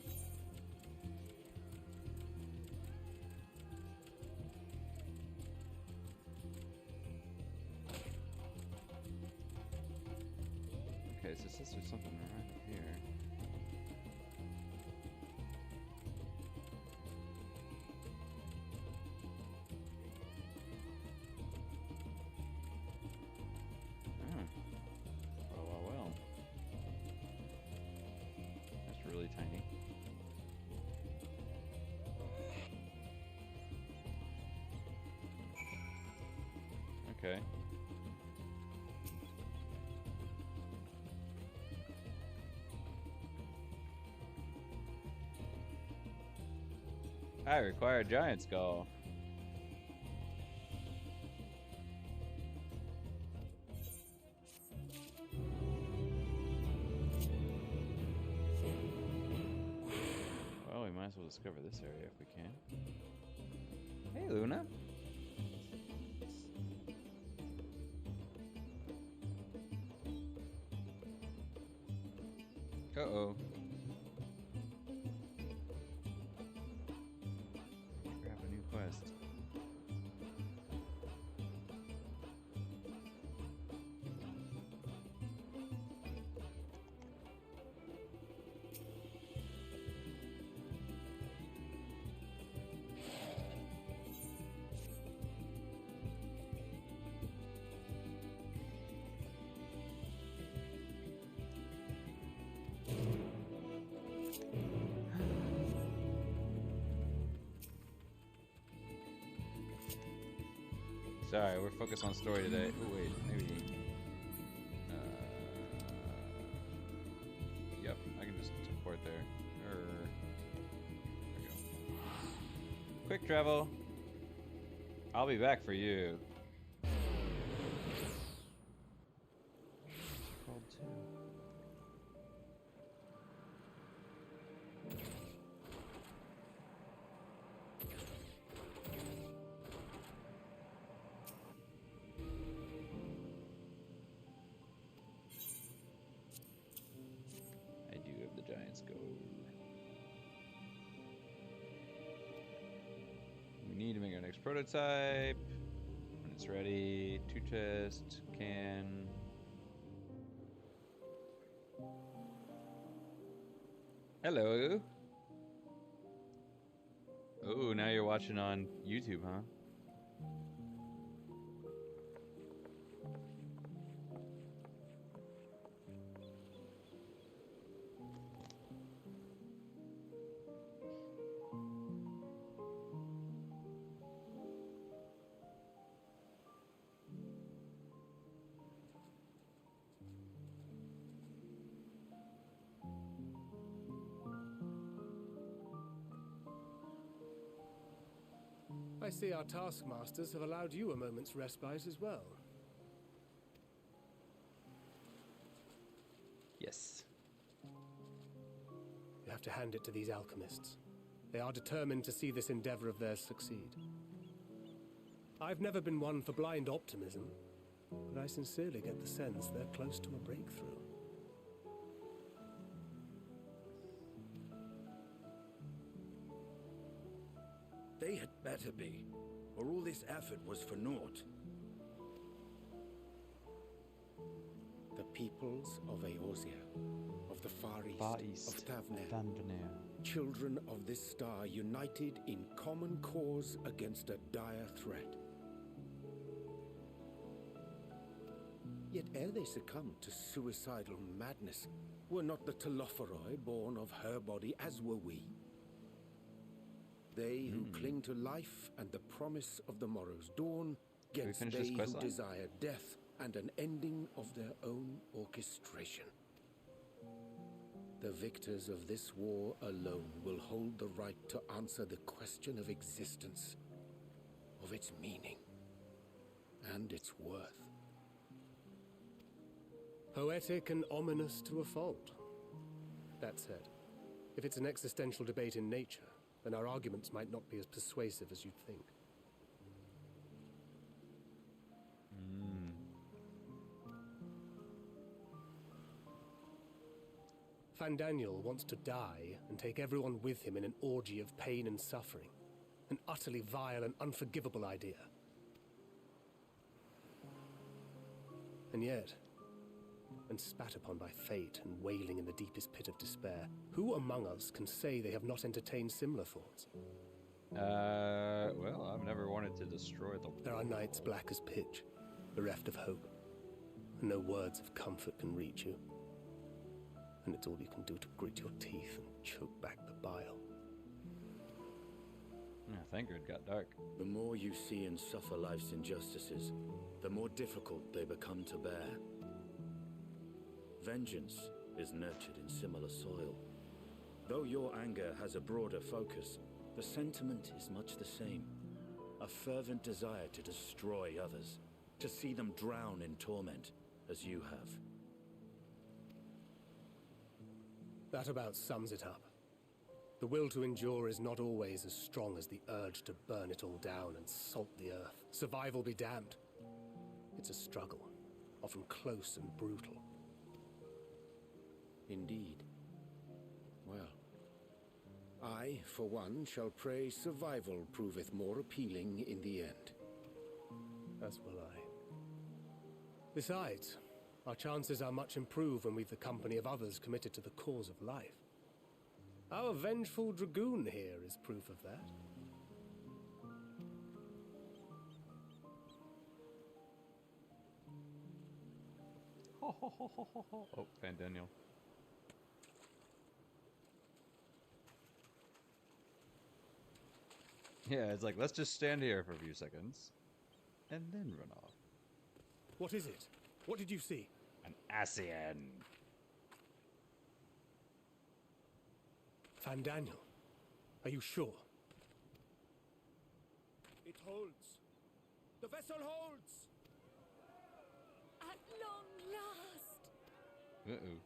Okay, so it says there's something right here. Well. That's really tiny. Okay. I require a giant skull. Well, we might as well discover this area if we can. Hey, Luna. Uh-oh. Grab a new quest. Sorry, we're focused on story today. Oh wait, maybe. Yep, I can just teleport there. There we go. Quick travel. I'll be back for you. Called too. Giant's gold. We need to make our next prototype. When it's ready, to test, can. Hello. Oh, now you're watching on YouTube, huh? I see our taskmasters have allowed you a moment's respite as well. Yes. You have to hand it to these alchemists. They are determined to see this endeavor of theirs succeed. I've never been one for blind optimism, but I sincerely get the sense they're close to a breakthrough. They had better be, or all this effort was for naught. The peoples of Eorzea, of the Far East, of Thavnair, children of this star united in common cause against a dire threat. Yet ere they succumbed to suicidal madness, were not the Telophoroi born of her body as were we? They who cling to life and the promise of the morrow's dawn, against they who desire death and an ending of their own orchestration. The victors of this war alone will hold the right to answer the question of existence, of its meaning, and its worth. Poetic and ominous to a fault. That said, if it's an existential debate in nature, then our arguments might not be as persuasive as you'd think. Fandaniel wants to die and take everyone with him in an orgy of pain and suffering. An utterly vile and unforgivable idea. And yet, when spat upon by fate and wailing in the deepest pit of despair, who among us can say they have not entertained similar thoughts? Well, I've never wanted to destroy the world. There are nights black as pitch, bereft of hope, and no words of comfort can reach you. And it's all you can do to grit your teeth and choke back the bile. Yeah, thank God it got dark. The more you see and suffer life's injustices, the more difficult they become to bear. Vengeance is nurtured in similar soil. Though your anger has a broader focus, The sentiment is much the same. A fervent desire to destroy others, to see them drown in torment, as you have. That about sums it up. The will to endure is not always as strong as the urge to burn it all down and salt the earth. Survival be damned. It's a struggle, often close and brutal. Indeed. Well, I, for one, shall pray survival proveth more appealing in the end. As will I. Besides, our chances are much improved when we've the company of others committed to the cause of life. Our vengeful dragoon here is proof of that. Oh, Fandaniel. Yeah, it's like, let's just stand here for a few seconds, and then run off. What is it? What did you see? An Asian. Fandaniel, are you sure? It holds. The vessel holds. At long last! Uh-oh.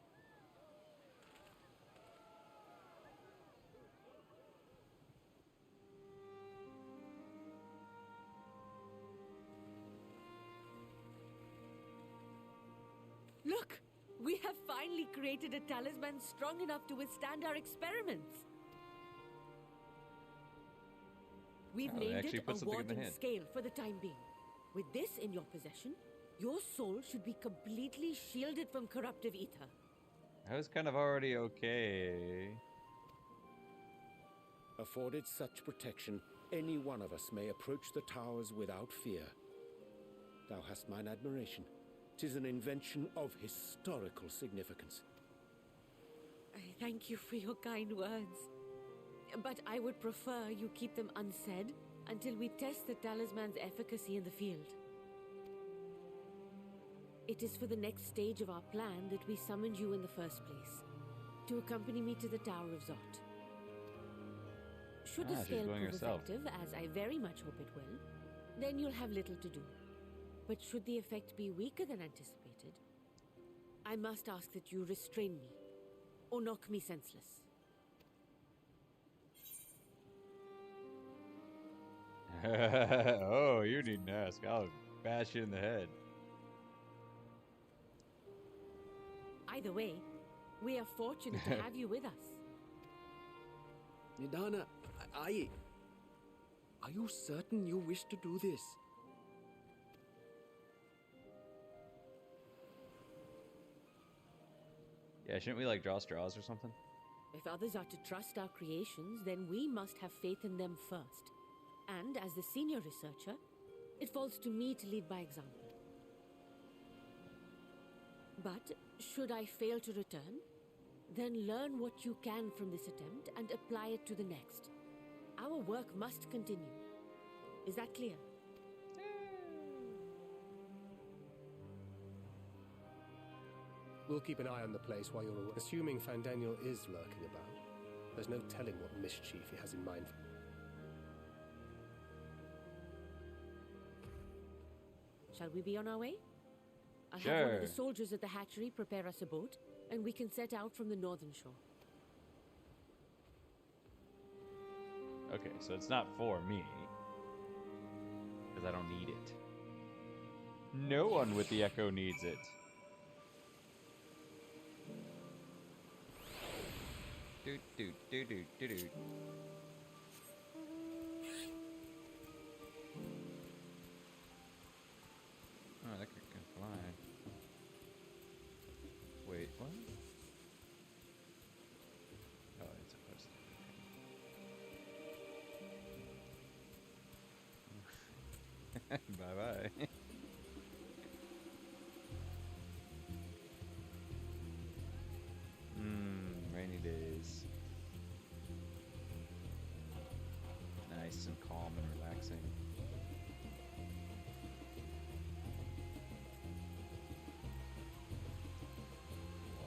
Look! We have finally created a talisman strong enough to withstand our experiments. We've Oh, they named actually it put a something in the warden head. scale for the time being. With this in your possession, your soul should be completely shielded from corruptive ether. I was kind of already okay. Afforded such protection, any one of us may approach the towers without fear. Thou hast mine admiration. 'Tis an invention of historical significance. I thank you for your kind words. But I would prefer you keep them unsaid until we test the talisman's efficacy in the field. It is for the next stage of our plan that we summoned you in the first place, to accompany me to the Tower of Zot. Should the She's scale going prove herself. effective, as I very much hope it will, then you'll have little to do. But should the effect be weaker than anticipated, I must ask that you restrain me, or knock me senseless. Oh, you needn't ask. I'll bash you in the head. Either way, we are fortunate to have you with us. Nidana, are you certain you wish to do this? Yeah, shouldn't we like draw straws or something? If others are to trust our creations, then we must have faith in them first. And as the senior researcher, it falls to me to lead by example. But should I fail to return, then learn what you can from this attempt and apply it to the next. Our work must continue. Is that clear? We'll keep an eye on the place while you're away. Assuming Fandaniel is lurking about, there's no telling what mischief he has in mind. Shall we be on our way? I'll have one of Sure. the soldiers at the hatchery prepare us a boat, and we can set out from the northern shore. Okay, so it's not for me. Because I don't need it. No one with the Echo needs it. Do do do do do do. Oh, that can fly. Wait, what? Oh, it's supposed to. Bye bye. Rainy days. Nice and calm and relaxing.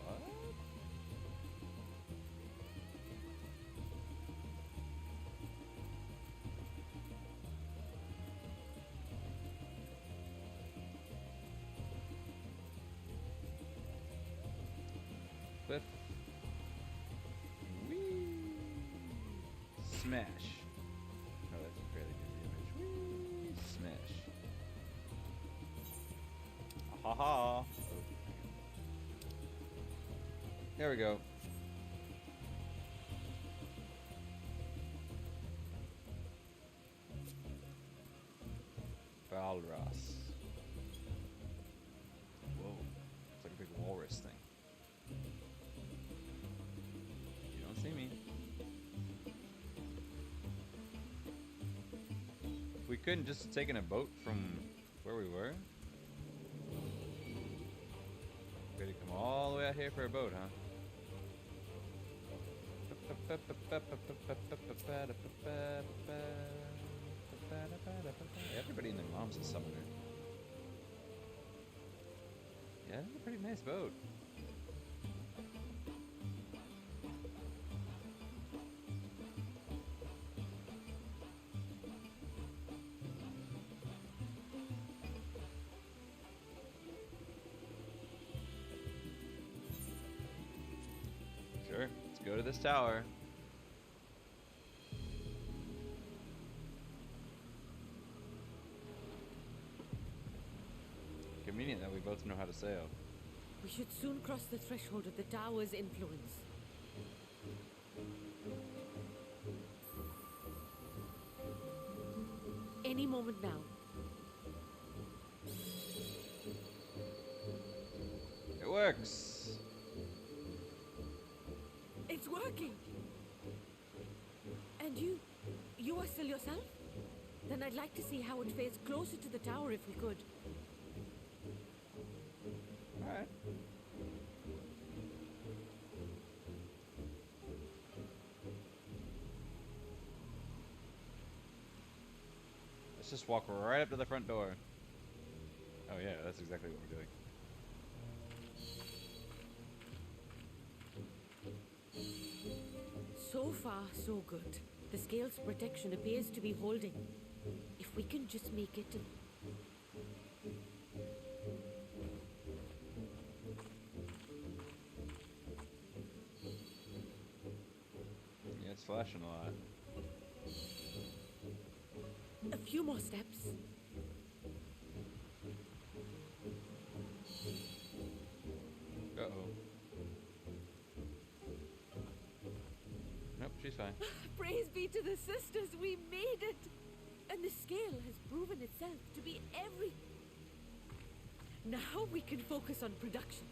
What? flip. Whee! Smash. Oh, that's a fairly good damage. Whee! Smash. Ha ha! Oh, there we go. Balras. Whoa. It's like a big walrus thing. You don't see me. We couldn't just have taken a boat from where we were? We had to come all the way out here for a boat, huh? Everybody and their mom's a summoner. Yeah, it's a pretty nice boat. Sure, let's go to this tower. Convenient that we both know how to sail. We should soon cross the threshold of the tower's influence. Any moment now. It works. It's working. And you are still yourself? Then I'd like to see how it fares closer to the tower if we could. Alright. Let's just walk right up to the front door. Oh yeah, that's exactly what we're doing. So far, so good. The scale's protection appears to be holding. If we can just make it... Yeah, it's flashing a lot. A few more steps. Uh-oh. Nope, she's fine. Praise be to the sisters, we made it! And the scale has proven itself to be every... Now we can focus on production.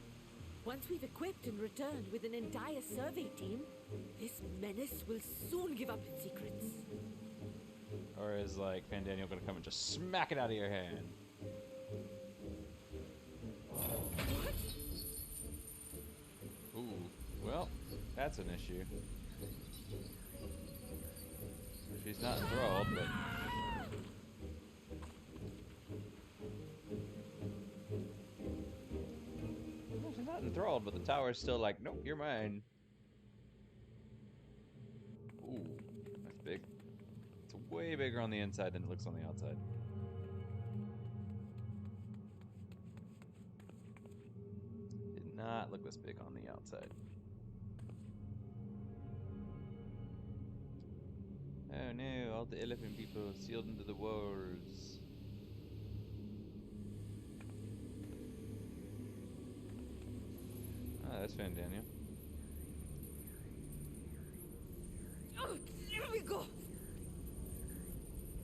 Once we've equipped and returned with an entire survey team, this menace will soon give up its secrets. Or is, like, Fandaniel gonna come and just smack it out of your hand? What? Ooh, well, that's an issue. She's not enthralled, but... Well, she's not enthralled, but the tower's still like, nope, you're mine. Ooh, that's big. It's way bigger on the inside than it looks on the outside. Did not look this big on the outside. Oh no, all the elephant people sealed into the walls. Ah, that's Fandaniel. Oh, there we go!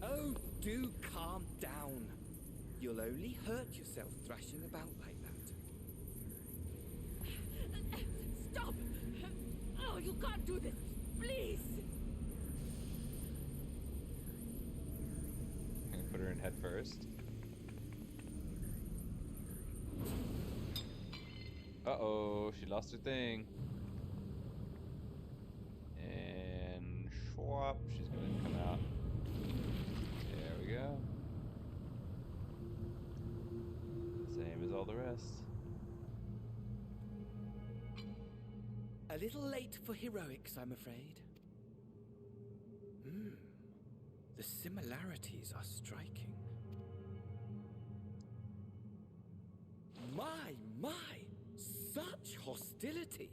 Oh, do calm down. You'll only hurt yourself thrashing about like that. Stop! Oh, you can't do this! Please! I'm gonna put her in head first. Uh-oh, she lost her thing. And schwap, she's gonna come out. There we go. Same as all the rest. A little late for heroics, I'm afraid. The similarities are striking. My! Such hostility!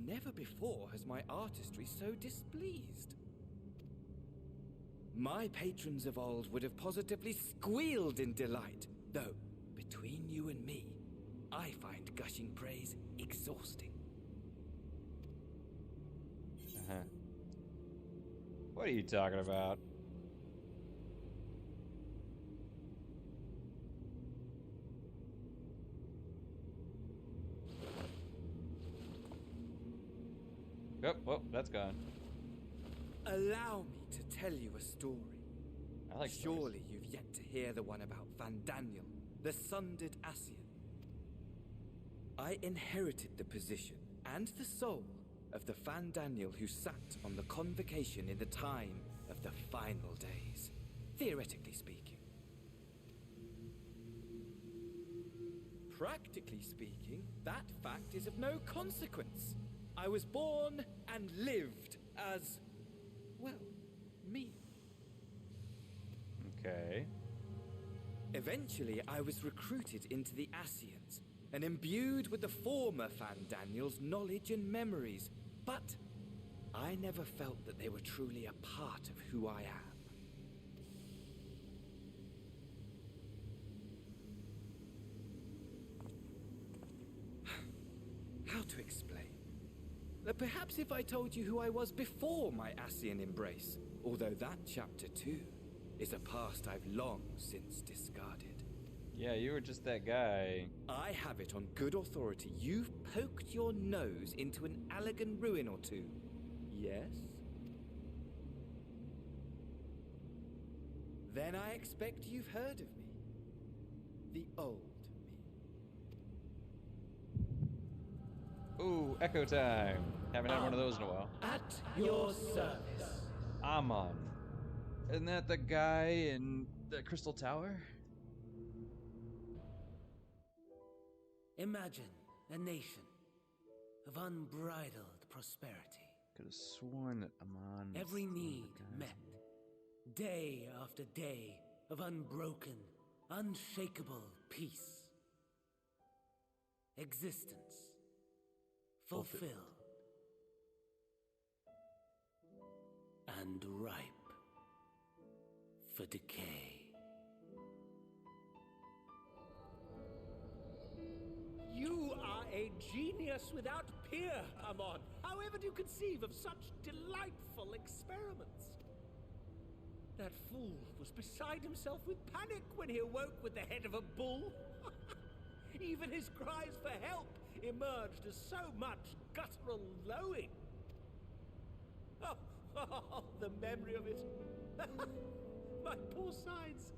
Never before has my artistry so displeased. My patrons of old would have positively squealed in delight, though, between you and me, I find gushing praise exhausting. What are you talking about? Oh, well, that's gone. Allow me to tell you a story. I like stories. Surely you've yet to hear the one about Van Daniel, the sundered Ascian. I inherited the position and the soul of the Van Daniel who sat on the convocation in the time of the final days, theoretically speaking. Practically speaking, that fact is of no consequence. I was born and lived as, well, me. Okay. Eventually, I was recruited into the Ascians and imbued with the former Van Daniel's knowledge and memories, but I never felt that they were truly a part of who I am. How to explain? Perhaps if I told you who I was before my Ascian embrace, although that chapter too is a past I've long since discarded. Yeah, you were just that guy. I have it on good authority you've poked your nose into an Allegan ruin or two. Yes? Then I expect you've heard of me. The old me. Ooh, echo time. Haven't had one of those in a while. At your service. Amon. Isn't that the guy in the Crystal Tower? Imagine a nation of unbridled prosperity. Could have sworn that Amon. was Every one of the need guys. met. Day after day of unbroken, unshakable peace. Existence fulfilled and ripe for decay. You are a genius without peer, Amon. How ever do you conceive of such delightful experiments? That fool was beside himself with panic when he awoke with the head of a bull. Even his cries for help emerged as so much guttural lowing. Oh, the memory of it. My poor sides.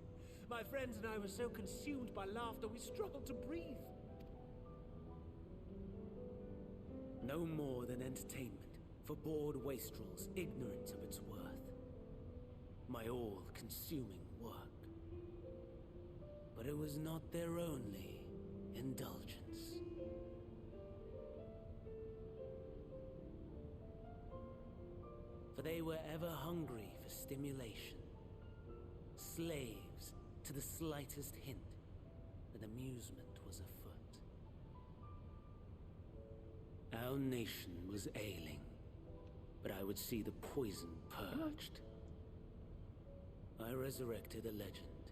My friends and I were so consumed by laughter we struggled to breathe. No more than entertainment for bored wastrels ignorant of its worth. My all-consuming work. But it was not their only indulgence. For they were ever hungry for stimulation, slaves to the slightest hint that amusement was afoot. Our nation was ailing, but I would see the poison purged. I resurrected a legend,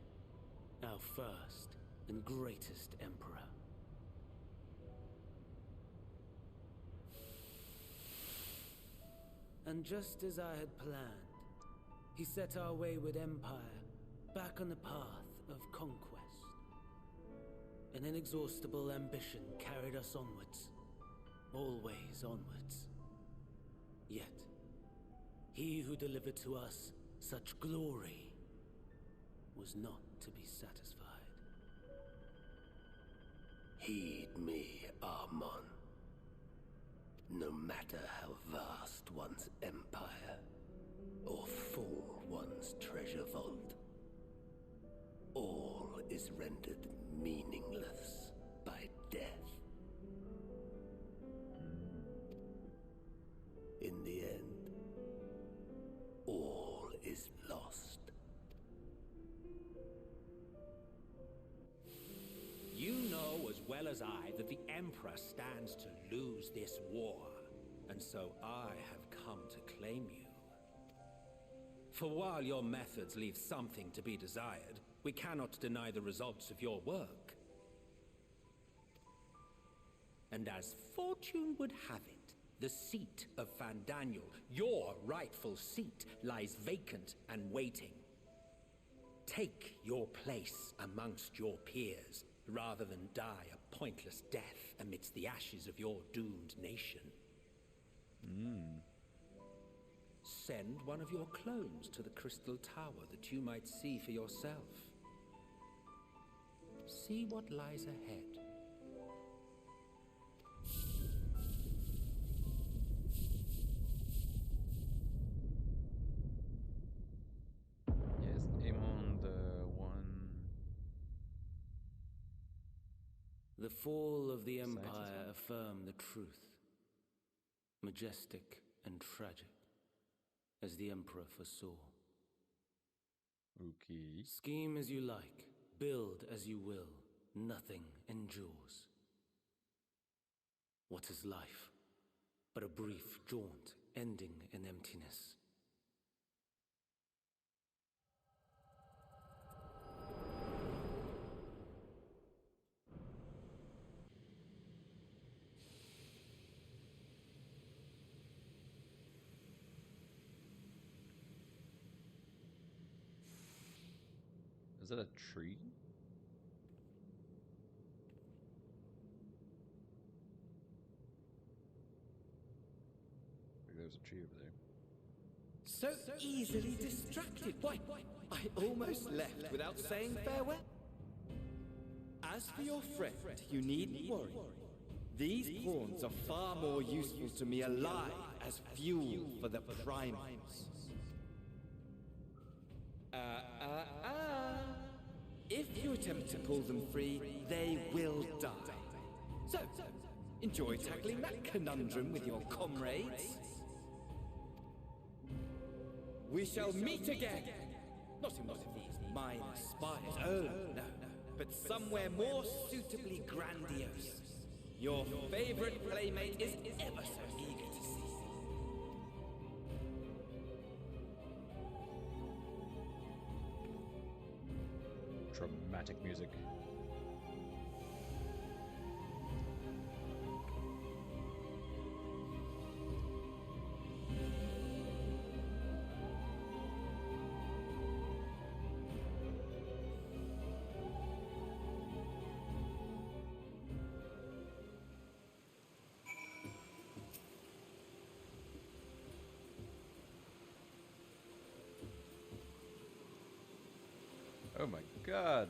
our first and greatest emperor. And just as I had planned, he set our wayward empire back on the path of conquest. An inexhaustible ambition carried us onwards, always onwards. Yet, he who delivered to us such glory was not to be satisfied. Heed me, Amon. No matter how vast one's empire, or full one's treasure vault, all is rendered meaningless by death. In the end, all is lost. You know as well as I that the Emperor stands to lose this war. and so I have come to claim you. For while your methods leave something to be desired, we cannot deny the results of your work. And as fortune would have it, the seat of Fandaniel, your rightful seat, lies vacant and waiting. Take your place amongst your peers, rather than die a pointless death amidst the ashes of your doomed nation. Send one of your clones to the Crystal Tower that you might see for yourself. See what lies ahead. Yes, aim on the one. The fall of the Scientist Empire one? affirmed the truth. Majestic and tragic, as the Emperor foresaw. Okay. Scheme as you like, build as you will, nothing endures. What is life but a brief jaunt ending in emptiness? Is that a tree? There's a tree over there. So easily distracted. Why, I almost left without saying farewell. As for your friend, you needn't worry. These pawns are far more useful to me alive as fuel for the primals. If you attempt to pull them free, they will die. So, enjoy tackling that conundrum with your comrades. We shall meet again! Not in one of these minor spires, oh no, but somewhere more suitably grandiose. Your favorite playmate is ever so eager to see you. Dramatic music. Oh my god.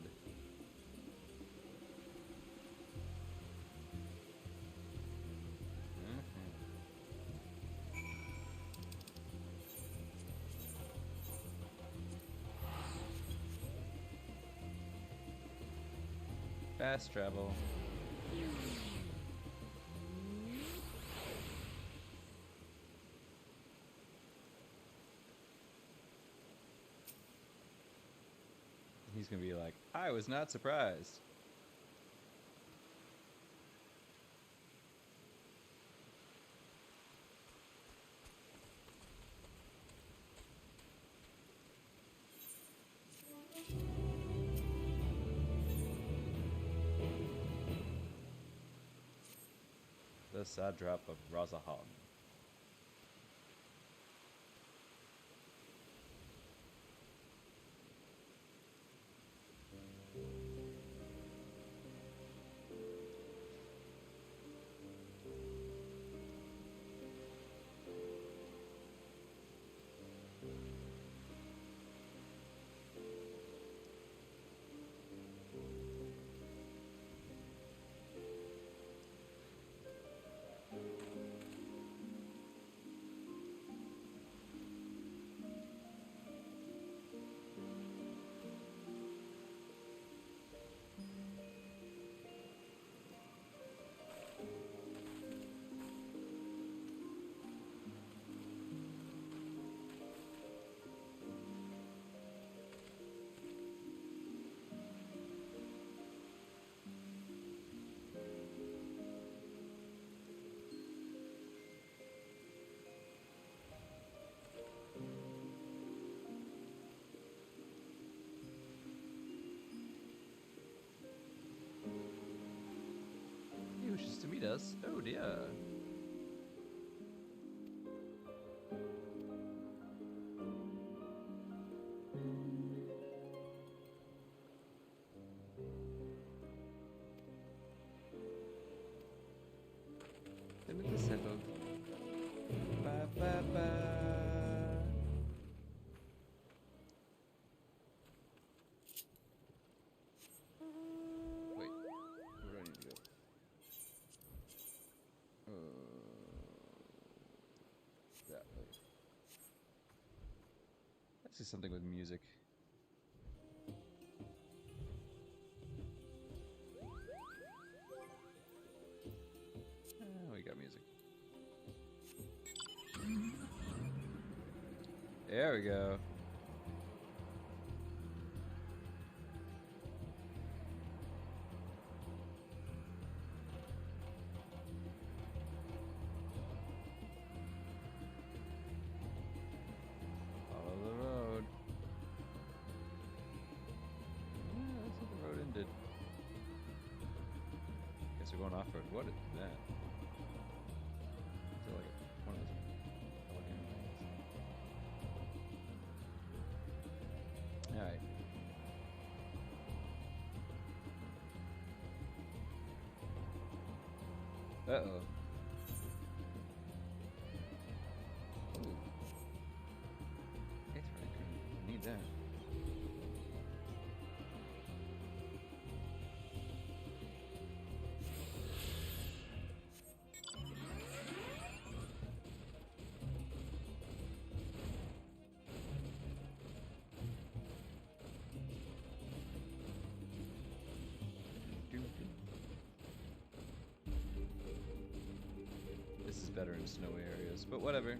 Fast travel. He's gonna be like, I was not surprised. The satrap of Razahan. he does. Oh dear. Then it is settled. Ba ba ba. Wait, where do I need to go? That way. Let's do something with music. Oh, we got music. There we go. Follow the road. Yeah, that's where the road ended. Guess we're going off-road. What is that? Is it like one of those plug-in things? Alright. Uh-oh. It's really good. Need that. This is better in snowy areas, but whatever.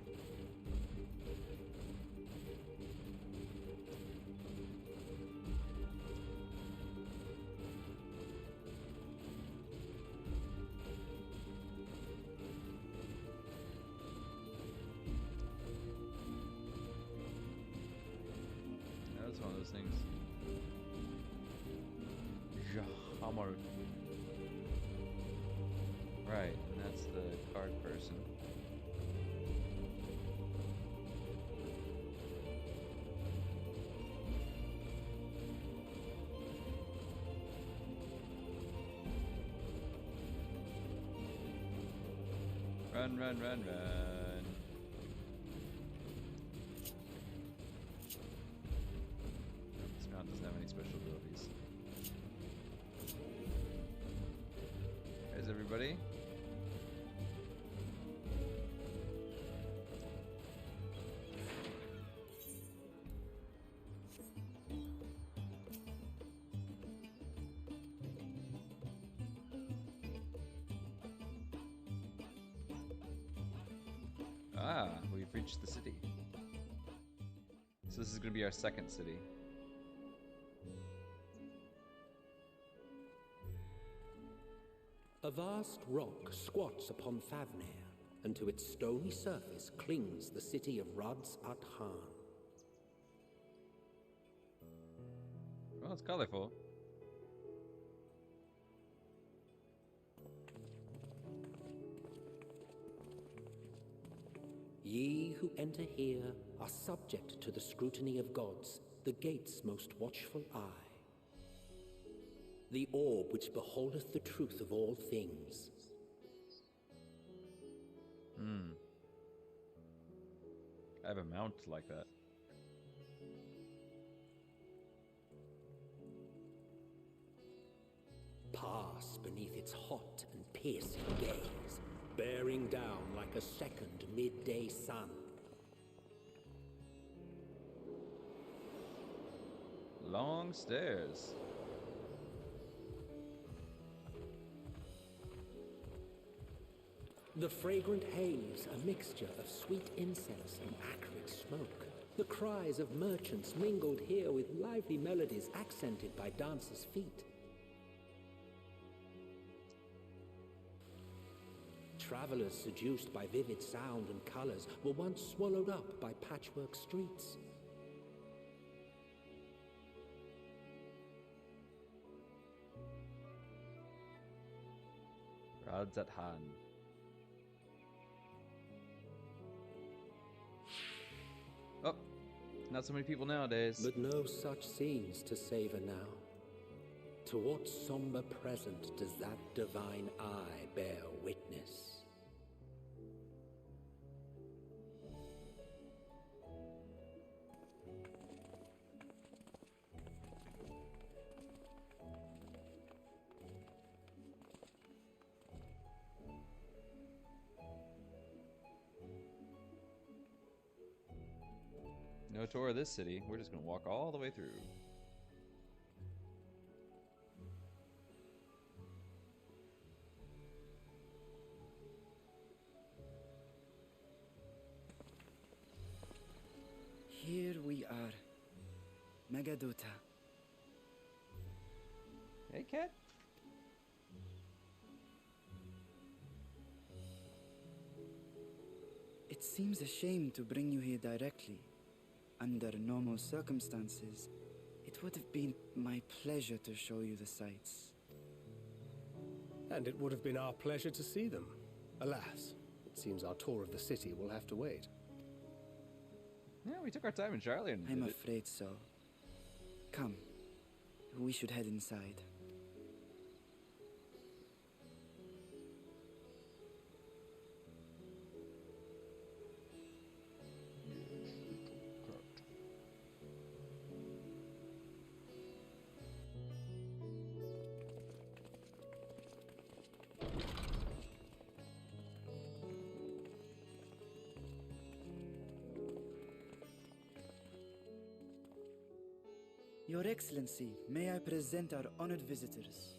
That's one of those things. Jahamar. Right, and that's the card person. Run, run, run, run. Nope, this mount doesn't have any special abilities. There's everybody. Ah, we've reached the city. So this is going to be our second city. A vast rock squats upon Thavnair, and to its stony surface clings the city of Rads-at-Han. Well, it's colorful. Ye who enter here are subject to the scrutiny of gods, the gate's most watchful eye. The orb which beholdeth the truth of all things. I have a mount like that. Pass beneath its hot and piercing gaze, bearing down like a second midday sun. Long stairs. The fragrant haze, a mixture of sweet incense and acrid smoke. The cries of merchants mingled here with lively melodies accented by dancers' feet. Travelers seduced by vivid sound and colors were once swallowed up by patchwork streets. Radzat-Han. Oh, not so many people nowadays. But no such scenes to savor now. To what somber present does that divine eye bear witness? No tour of this city. We're just gonna walk all the way through. Here we are. Megadota. Hey, cat. It seems a shame to bring you here directly. Under normal circumstances, it would have been my pleasure to show you the sights. And it would have been our pleasure to see them. Alas, it seems our tour of the city will have to wait. Yeah, we took our time in Charlie and I'm did it. afraid so. Come, we should head inside. Your Excellency, may I present our honored visitors?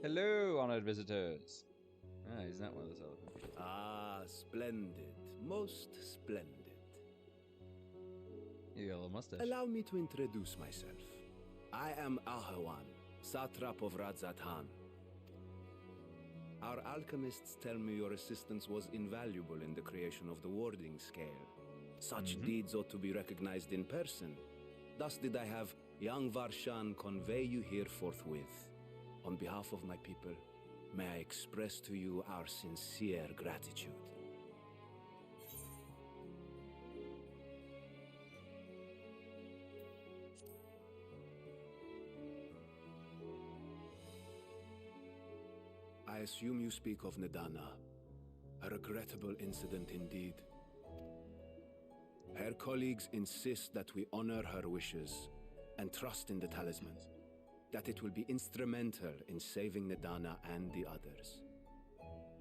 Hello, honored visitors. Ah, he's not one of those elephant people. Ah, splendid. Most splendid. You got a little mustache. Allow me to introduce myself. I am Ahawan, satrap of Radzat-Han. Our alchemists tell me your assistance was invaluable in the creation of the warding scale. Such deeds ought to be recognized in person. Thus did I have young Varshan convey you here forthwith. On behalf of my people, may I express to you our sincere gratitude. I assume you speak of Nadana. A regrettable incident indeed. Her colleagues insist that we honor her wishes and trust in the talisman, that it will be instrumental in saving Nadana and the others.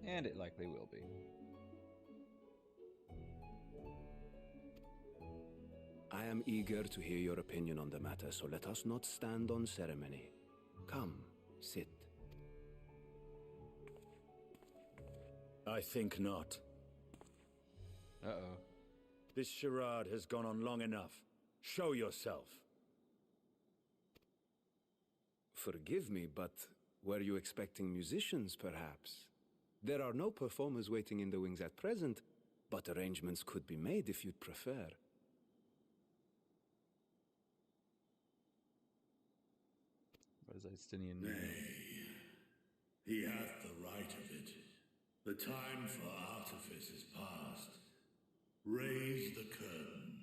And it likely will be. I am eager to hear your opinion on the matter, so let us not stand on ceremony. Come, sit. I think not. Uh-oh. This charade has gone on long enough. Show yourself. Forgive me, but were you expecting musicians, perhaps? There are no performers waiting in the wings at present, but arrangements could be made if you'd prefer. What is Istinian? He hath the right of it. The time for artifice is past. Raise the curtain.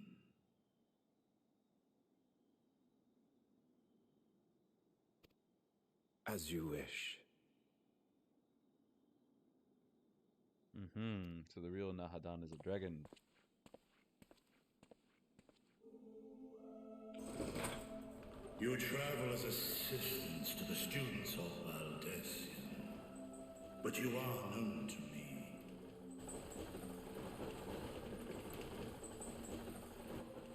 As you wish. So the real Nahadan is a dragon. You travel as assistants to the students of Valdesian, but you are known to me.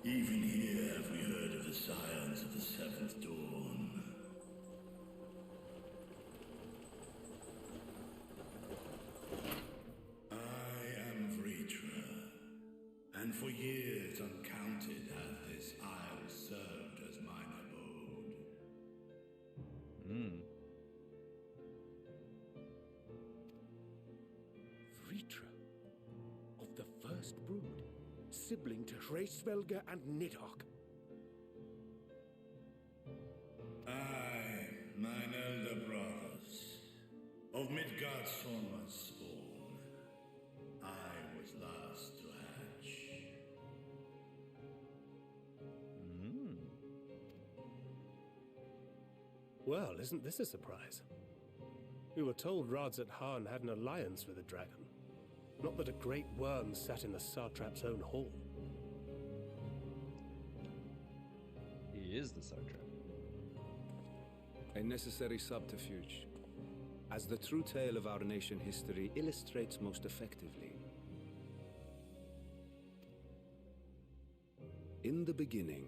Even here have we heard of the scions of the Seventh Dawn. I am Vritra, and for years uncounted hath this isle served as mine abode. Vritra, of the first brood, sibling to Hraesvelga and Nidhogg. Aye, mine elder brothers, of Midgard Sorma's spawn. I was last to hatch. Well, isn't this a surprise? We were told Radzat Han had an alliance with a dragon. Not that a great worm sat in the Satrap's own hall. He is the Satrap. A necessary subterfuge, as the true tale of our nation history illustrates most effectively. In the beginning,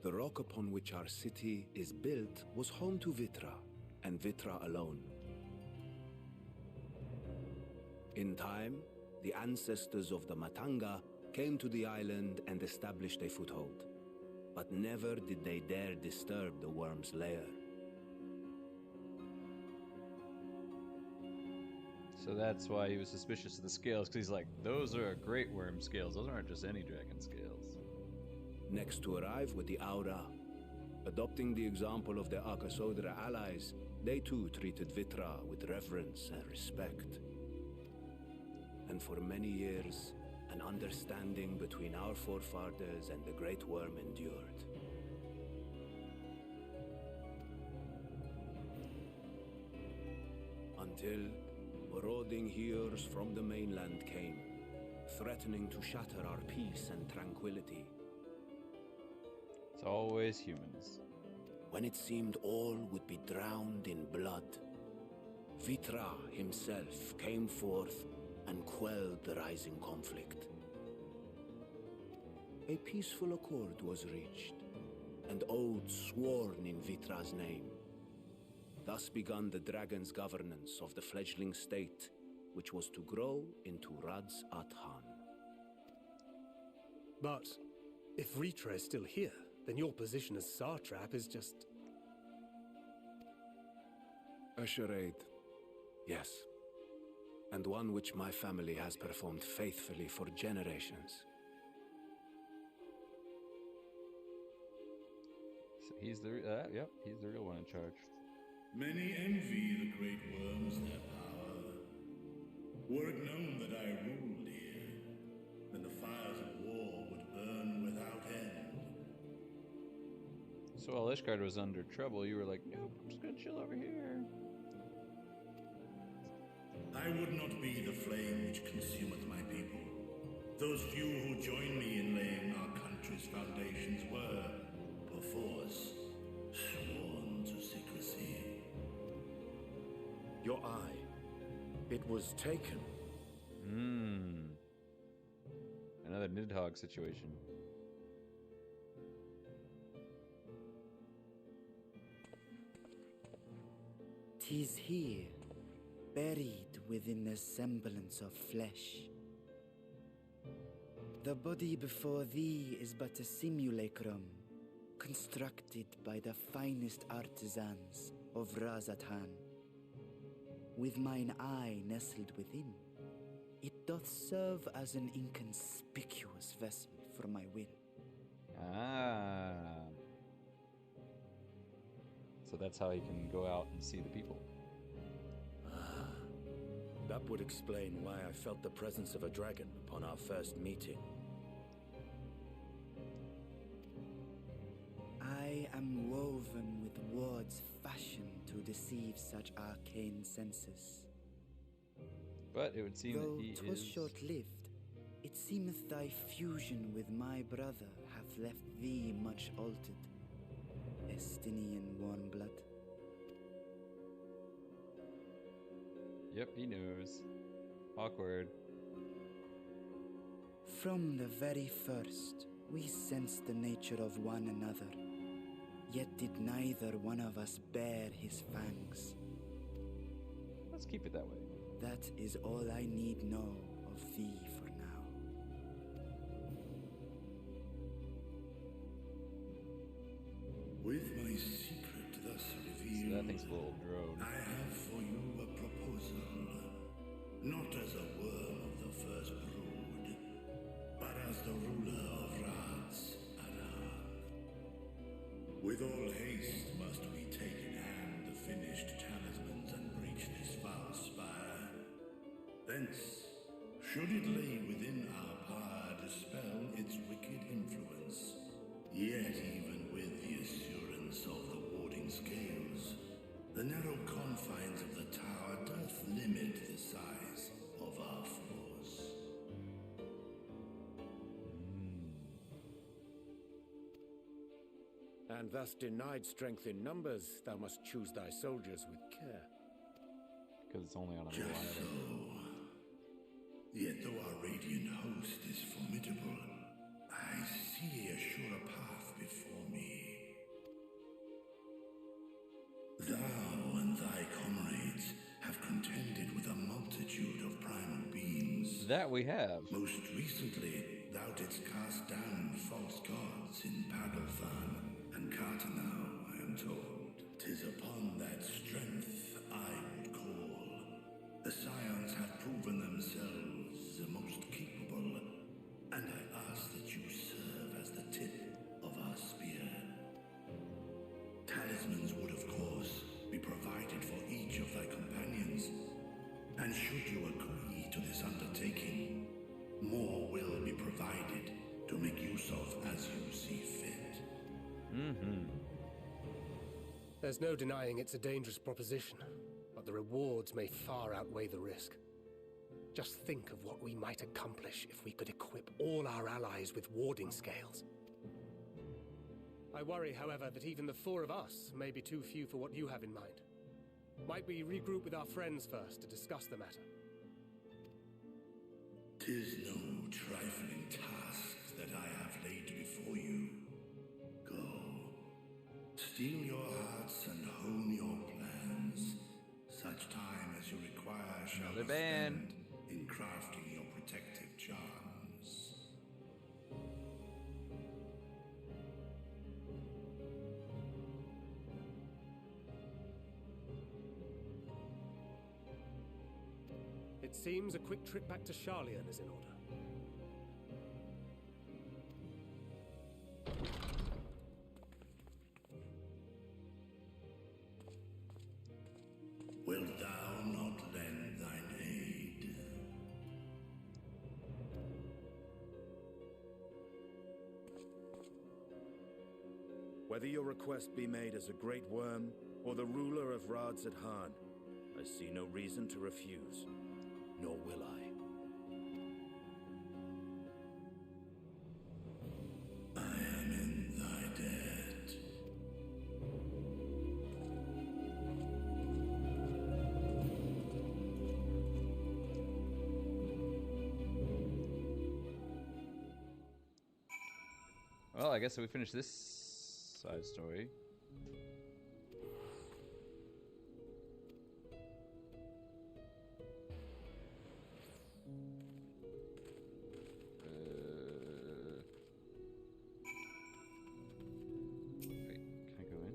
the rock upon which our city is built was home to Vitra, and Vitra alone. In time, the ancestors of the Matanga came to the island and established a foothold. But never did they dare disturb the worm's lair. So that's why he was suspicious of the scales, because he's like, those are great worm scales. Those aren't just any dragon scales. Next to arrive with the Aura. Adopting the example of their Akasodra allies, they too treated Vitra with reverence and respect. And for many years, an understanding between our forefathers and the Great Worm endured. Until marauding heroes from the mainland came, threatening to shatter our peace and tranquility. It's always humans. When it seemed all would be drowned in blood, Vitra himself came forth and quelled the rising conflict. A peaceful accord was reached, and oaths sworn in Vitra's name. Thus began the dragon's governance of the fledgling state, which was to grow into Radzat Han. But if Vitra is still here, then your position as Satrap is just... A charade, yes. And one which my family has performed faithfully for generations. So he's the yep, he's the real one in charge. Many envy the great worms their power. Were it known that I ruled here, then the fires of war would burn without end. So while Ishgard was under trouble, you were like, nope, I'm just gonna chill over here. I would not be the flame which consumeth my people. Those few who joined me in laying our country's foundations were, perforce, sworn to secrecy. Your eye. It was taken. Another Nidhogg situation. "'Tis here, buried within the semblance of flesh. The body before thee is but a simulacrum, constructed by the finest artisans of Radzat Han. With mine eye nestled within, it doth serve as an inconspicuous vessel for my will." Ah. So that's how he can go out and see the people. That would explain why I felt the presence of a dragon upon our first meeting. I am woven with words fashioned to deceive such arcane senses. But it would seem Though that he 'twas is... short-lived, it seemeth thy fusion with my brother hath left thee much altered, Estinian warm-blood. Yep, he knows. Awkward. From the very first, we sensed the nature of one another, yet did neither one of us bear his fangs. Let's keep it that way. That is all I need know of thee for now. With my secret thus revealed, So that thing's a little drone. I have for you a proposal. Not as a worm of the first brood, but as the ruler of Radzat Han. With all haste must we take in hand the finished talismans and breach this foul spire. Hence, should it lay within our power to dispel its wicked influence, yet even with the assurance of the warding scales, the narrow confines of the tower doth limit the size of our force. And thus denied strength in numbers, thou must choose thy soldiers with care. Because it's only on a Just so. Yet though our radiant host is formidable, I see a surer path before me. Thou and thy comrades have contended with a multitude of primal beings. That we have. Most recently, thou didst cast down false gods in Padelthan and Cartanau, I am told. 'Tis upon that strength I would call. The Scions have proven themselves the most capable, and I ask that you serve as the tip of our spear. Talismans would, of course, be provided for each of thy companions, and should you agree to this undertaking, more will be provided to make use of as you see fit. There's no denying it's a dangerous proposition, but the rewards may far outweigh the risk. Just think of what we might accomplish if we could equip all our allies with warding scales. I worry, however, that even the four of us may be too few for what you have in mind. Might we regroup with our friends first to discuss the matter? 'Tis no trifling task that I have laid before you. Go, steel your hearts and hone your plans. Such time as you require shall be spent in crafting your protective charms. It seems a quick trip back to Charlian is in order. Wilt thou not lend thine aid? Whether your request be made as a great worm or the ruler of Radzadhan, I see no reason to refuse, nor will I. I am in thy debt. Well, I guess we finished this side story. Wait, can I go in?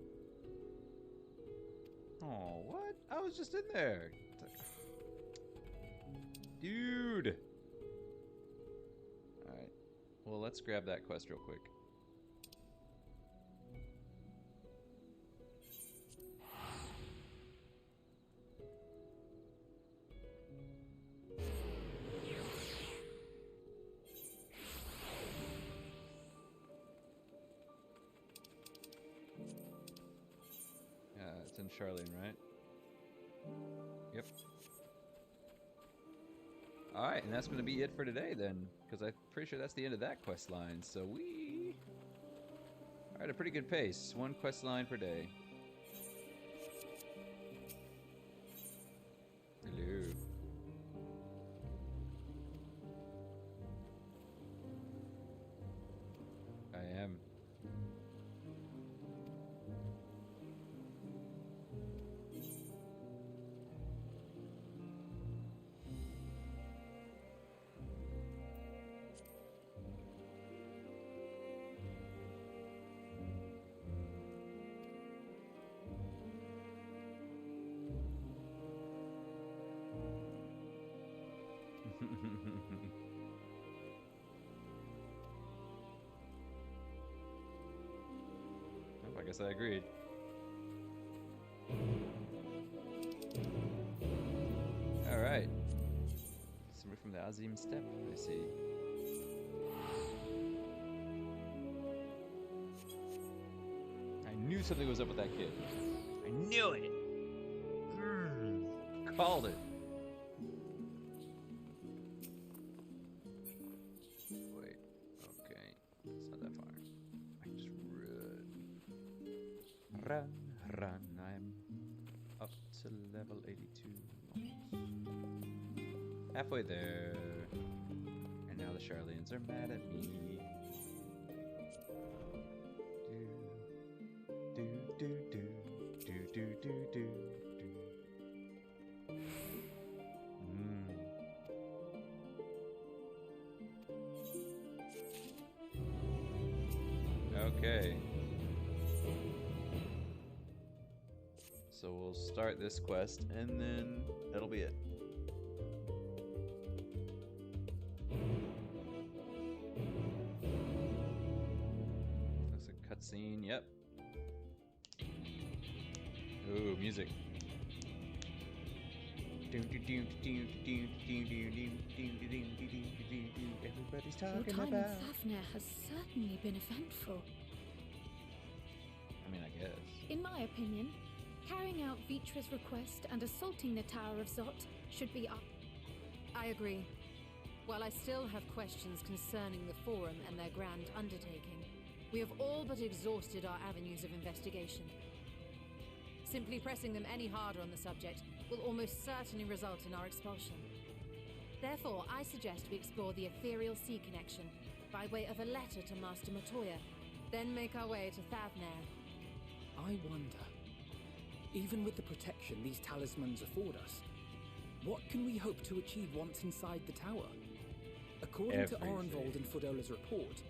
Oh, what? I was just in there. Dude! Alright. Well, let's grab that quest real quick. It's in Charlene, right? Yep. Alright, and that's going to be it for today then, because I'm pretty sure that's the end of that quest line, so we are at a pretty good pace. One quest line per day. Hello. I am. I guess I agreed. Alright. from the Azim Steppe, I see. I knew something was up with that kid. I knew it! Called it. Wait, okay. It's not that far. I can just run. Run. I'm up to level 82. Almost. Halfway there. And now the Charlene are mad at me. Do. Okay. So we'll start this quest and then that'll be it. Looks like a cutscene, yep. Ooh, music. Everybody's Your talking time in about. Thavnair has certainly been eventful. I mean, I guess. In my opinion, carrying out Vitra's request and assaulting the Tower of Zot should be up. I agree. While I still have questions concerning the Forum and their grand undertaking, we have all but exhausted our avenues of investigation. Simply pressing them any harder on the subject will almost certainly result in our expulsion. Therefore, I suggest we explore the ethereal sea connection by way of a letter to Master Matoya, then make our way to Thavnair. I wonder, even with the protection these talismans afford us, what can we hope to achieve once inside the tower? According to Orenvold and Fodola's report,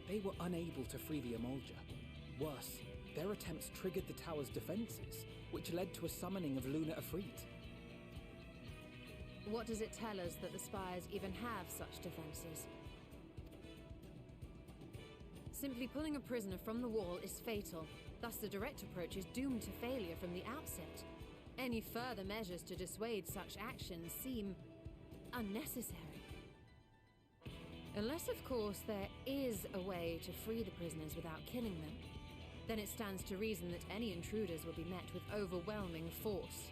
they were unable to free the Emulja. Worse, their attempts triggered the tower's defenses, which led to a summoning of Luna Afrit. What does it tell us that the Spires even have such defenses? Simply pulling a prisoner from the wall is fatal, thus the direct approach is doomed to failure from the outset. Any further measures to dissuade such actions seem unnecessary. Unless, of course, there is a way to free the prisoners without killing them. Then it stands to reason that any intruders will be met with overwhelming force.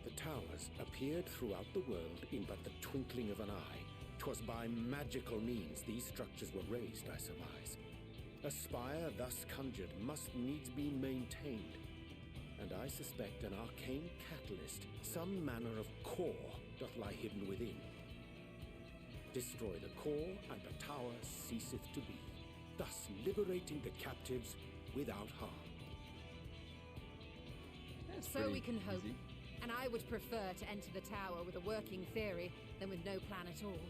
The towers appeared throughout the world in but the twinkling of an eye. 'Twas by magical means these structures were raised, I surmise. A spire thus conjured must needs be maintained, and I suspect an arcane catalyst, some manner of core, doth lie hidden within. Destroy the core, and the tower ceaseth to be, thus liberating the captives without harm. So we can hope. And I would prefer to enter the tower with a working theory than with no plan at all.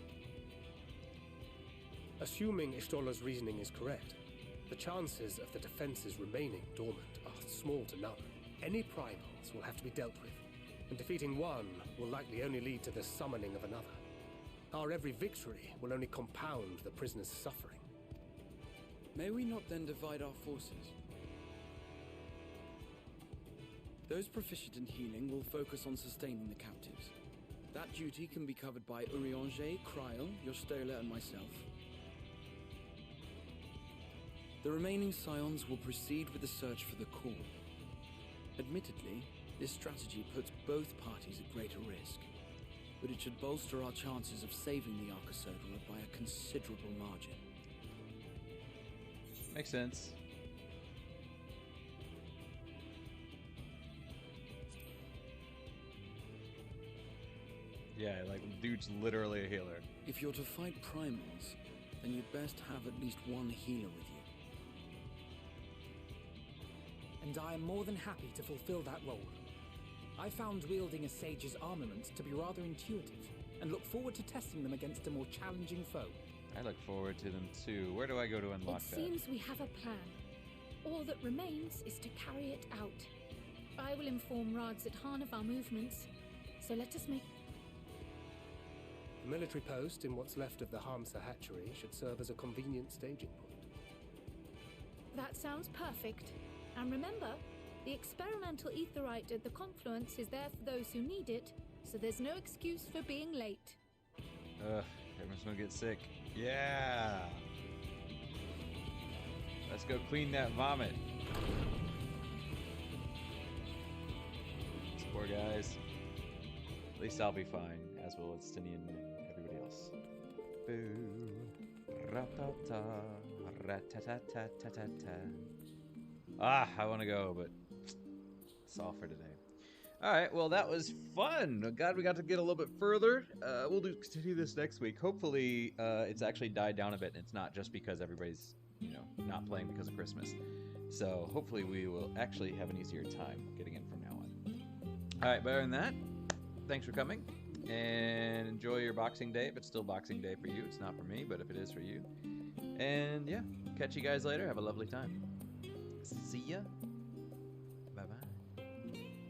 Assuming Ishtola's reasoning is correct, the chances of the defenses remaining dormant are small to none. Any primals will have to be dealt with, and defeating one will likely only lead to the summoning of another. Our every victory will only compound the prisoner's suffering. May we not then divide our forces? Those proficient in healing will focus on sustaining the captives. That duty can be covered by Urianger, Kryl, Yostola, and myself. The remaining scions will proceed with the search for the core. Admittedly, this strategy puts both parties at greater risk, but it should bolster our chances of saving the Arcosodra by a considerable margin. Makes sense. Yeah, like, dude's literally a healer. If you're to fight primals, then you'd best have at least one healer with you. And I am more than happy to fulfill that role. I found wielding a sage's armaments to be rather intuitive, and look forward to testing them against a more challenging foe. I look forward to them too. Where do I go to unlock that? It seems we have a plan. All that remains is to carry it out. I will inform Radzat of our movements, so let us make... The military post in what's left of the Hamsa hatchery should serve as a convenient staging point. That sounds perfect. And remember, the experimental aetherite at the confluence is there for those who need it, so there's no excuse for being late. Ugh, everyone's gonna get sick. Yeah! Let's go clean that vomit. These poor guys. At least I'll be fine, as will Estinian and everybody else. Boo. Ra-ta-ta. Ra-ta-ta-ta-ta-ta-ta. Ah, I want to go, but it's all for today. All right, well, that was fun. God, we got to get a little bit further. We'll continue this next week. Hopefully, it's actually died down a bit, and it's not just because everybody's, not playing because of Christmas. So hopefully we will actually have an easier time getting in from now on. All right, but other than that, thanks for coming, and enjoy your Boxing Day. If it's still Boxing Day for you, it's not for me, but if it is for you. And yeah, catch you guys later. Have a lovely time. See ya.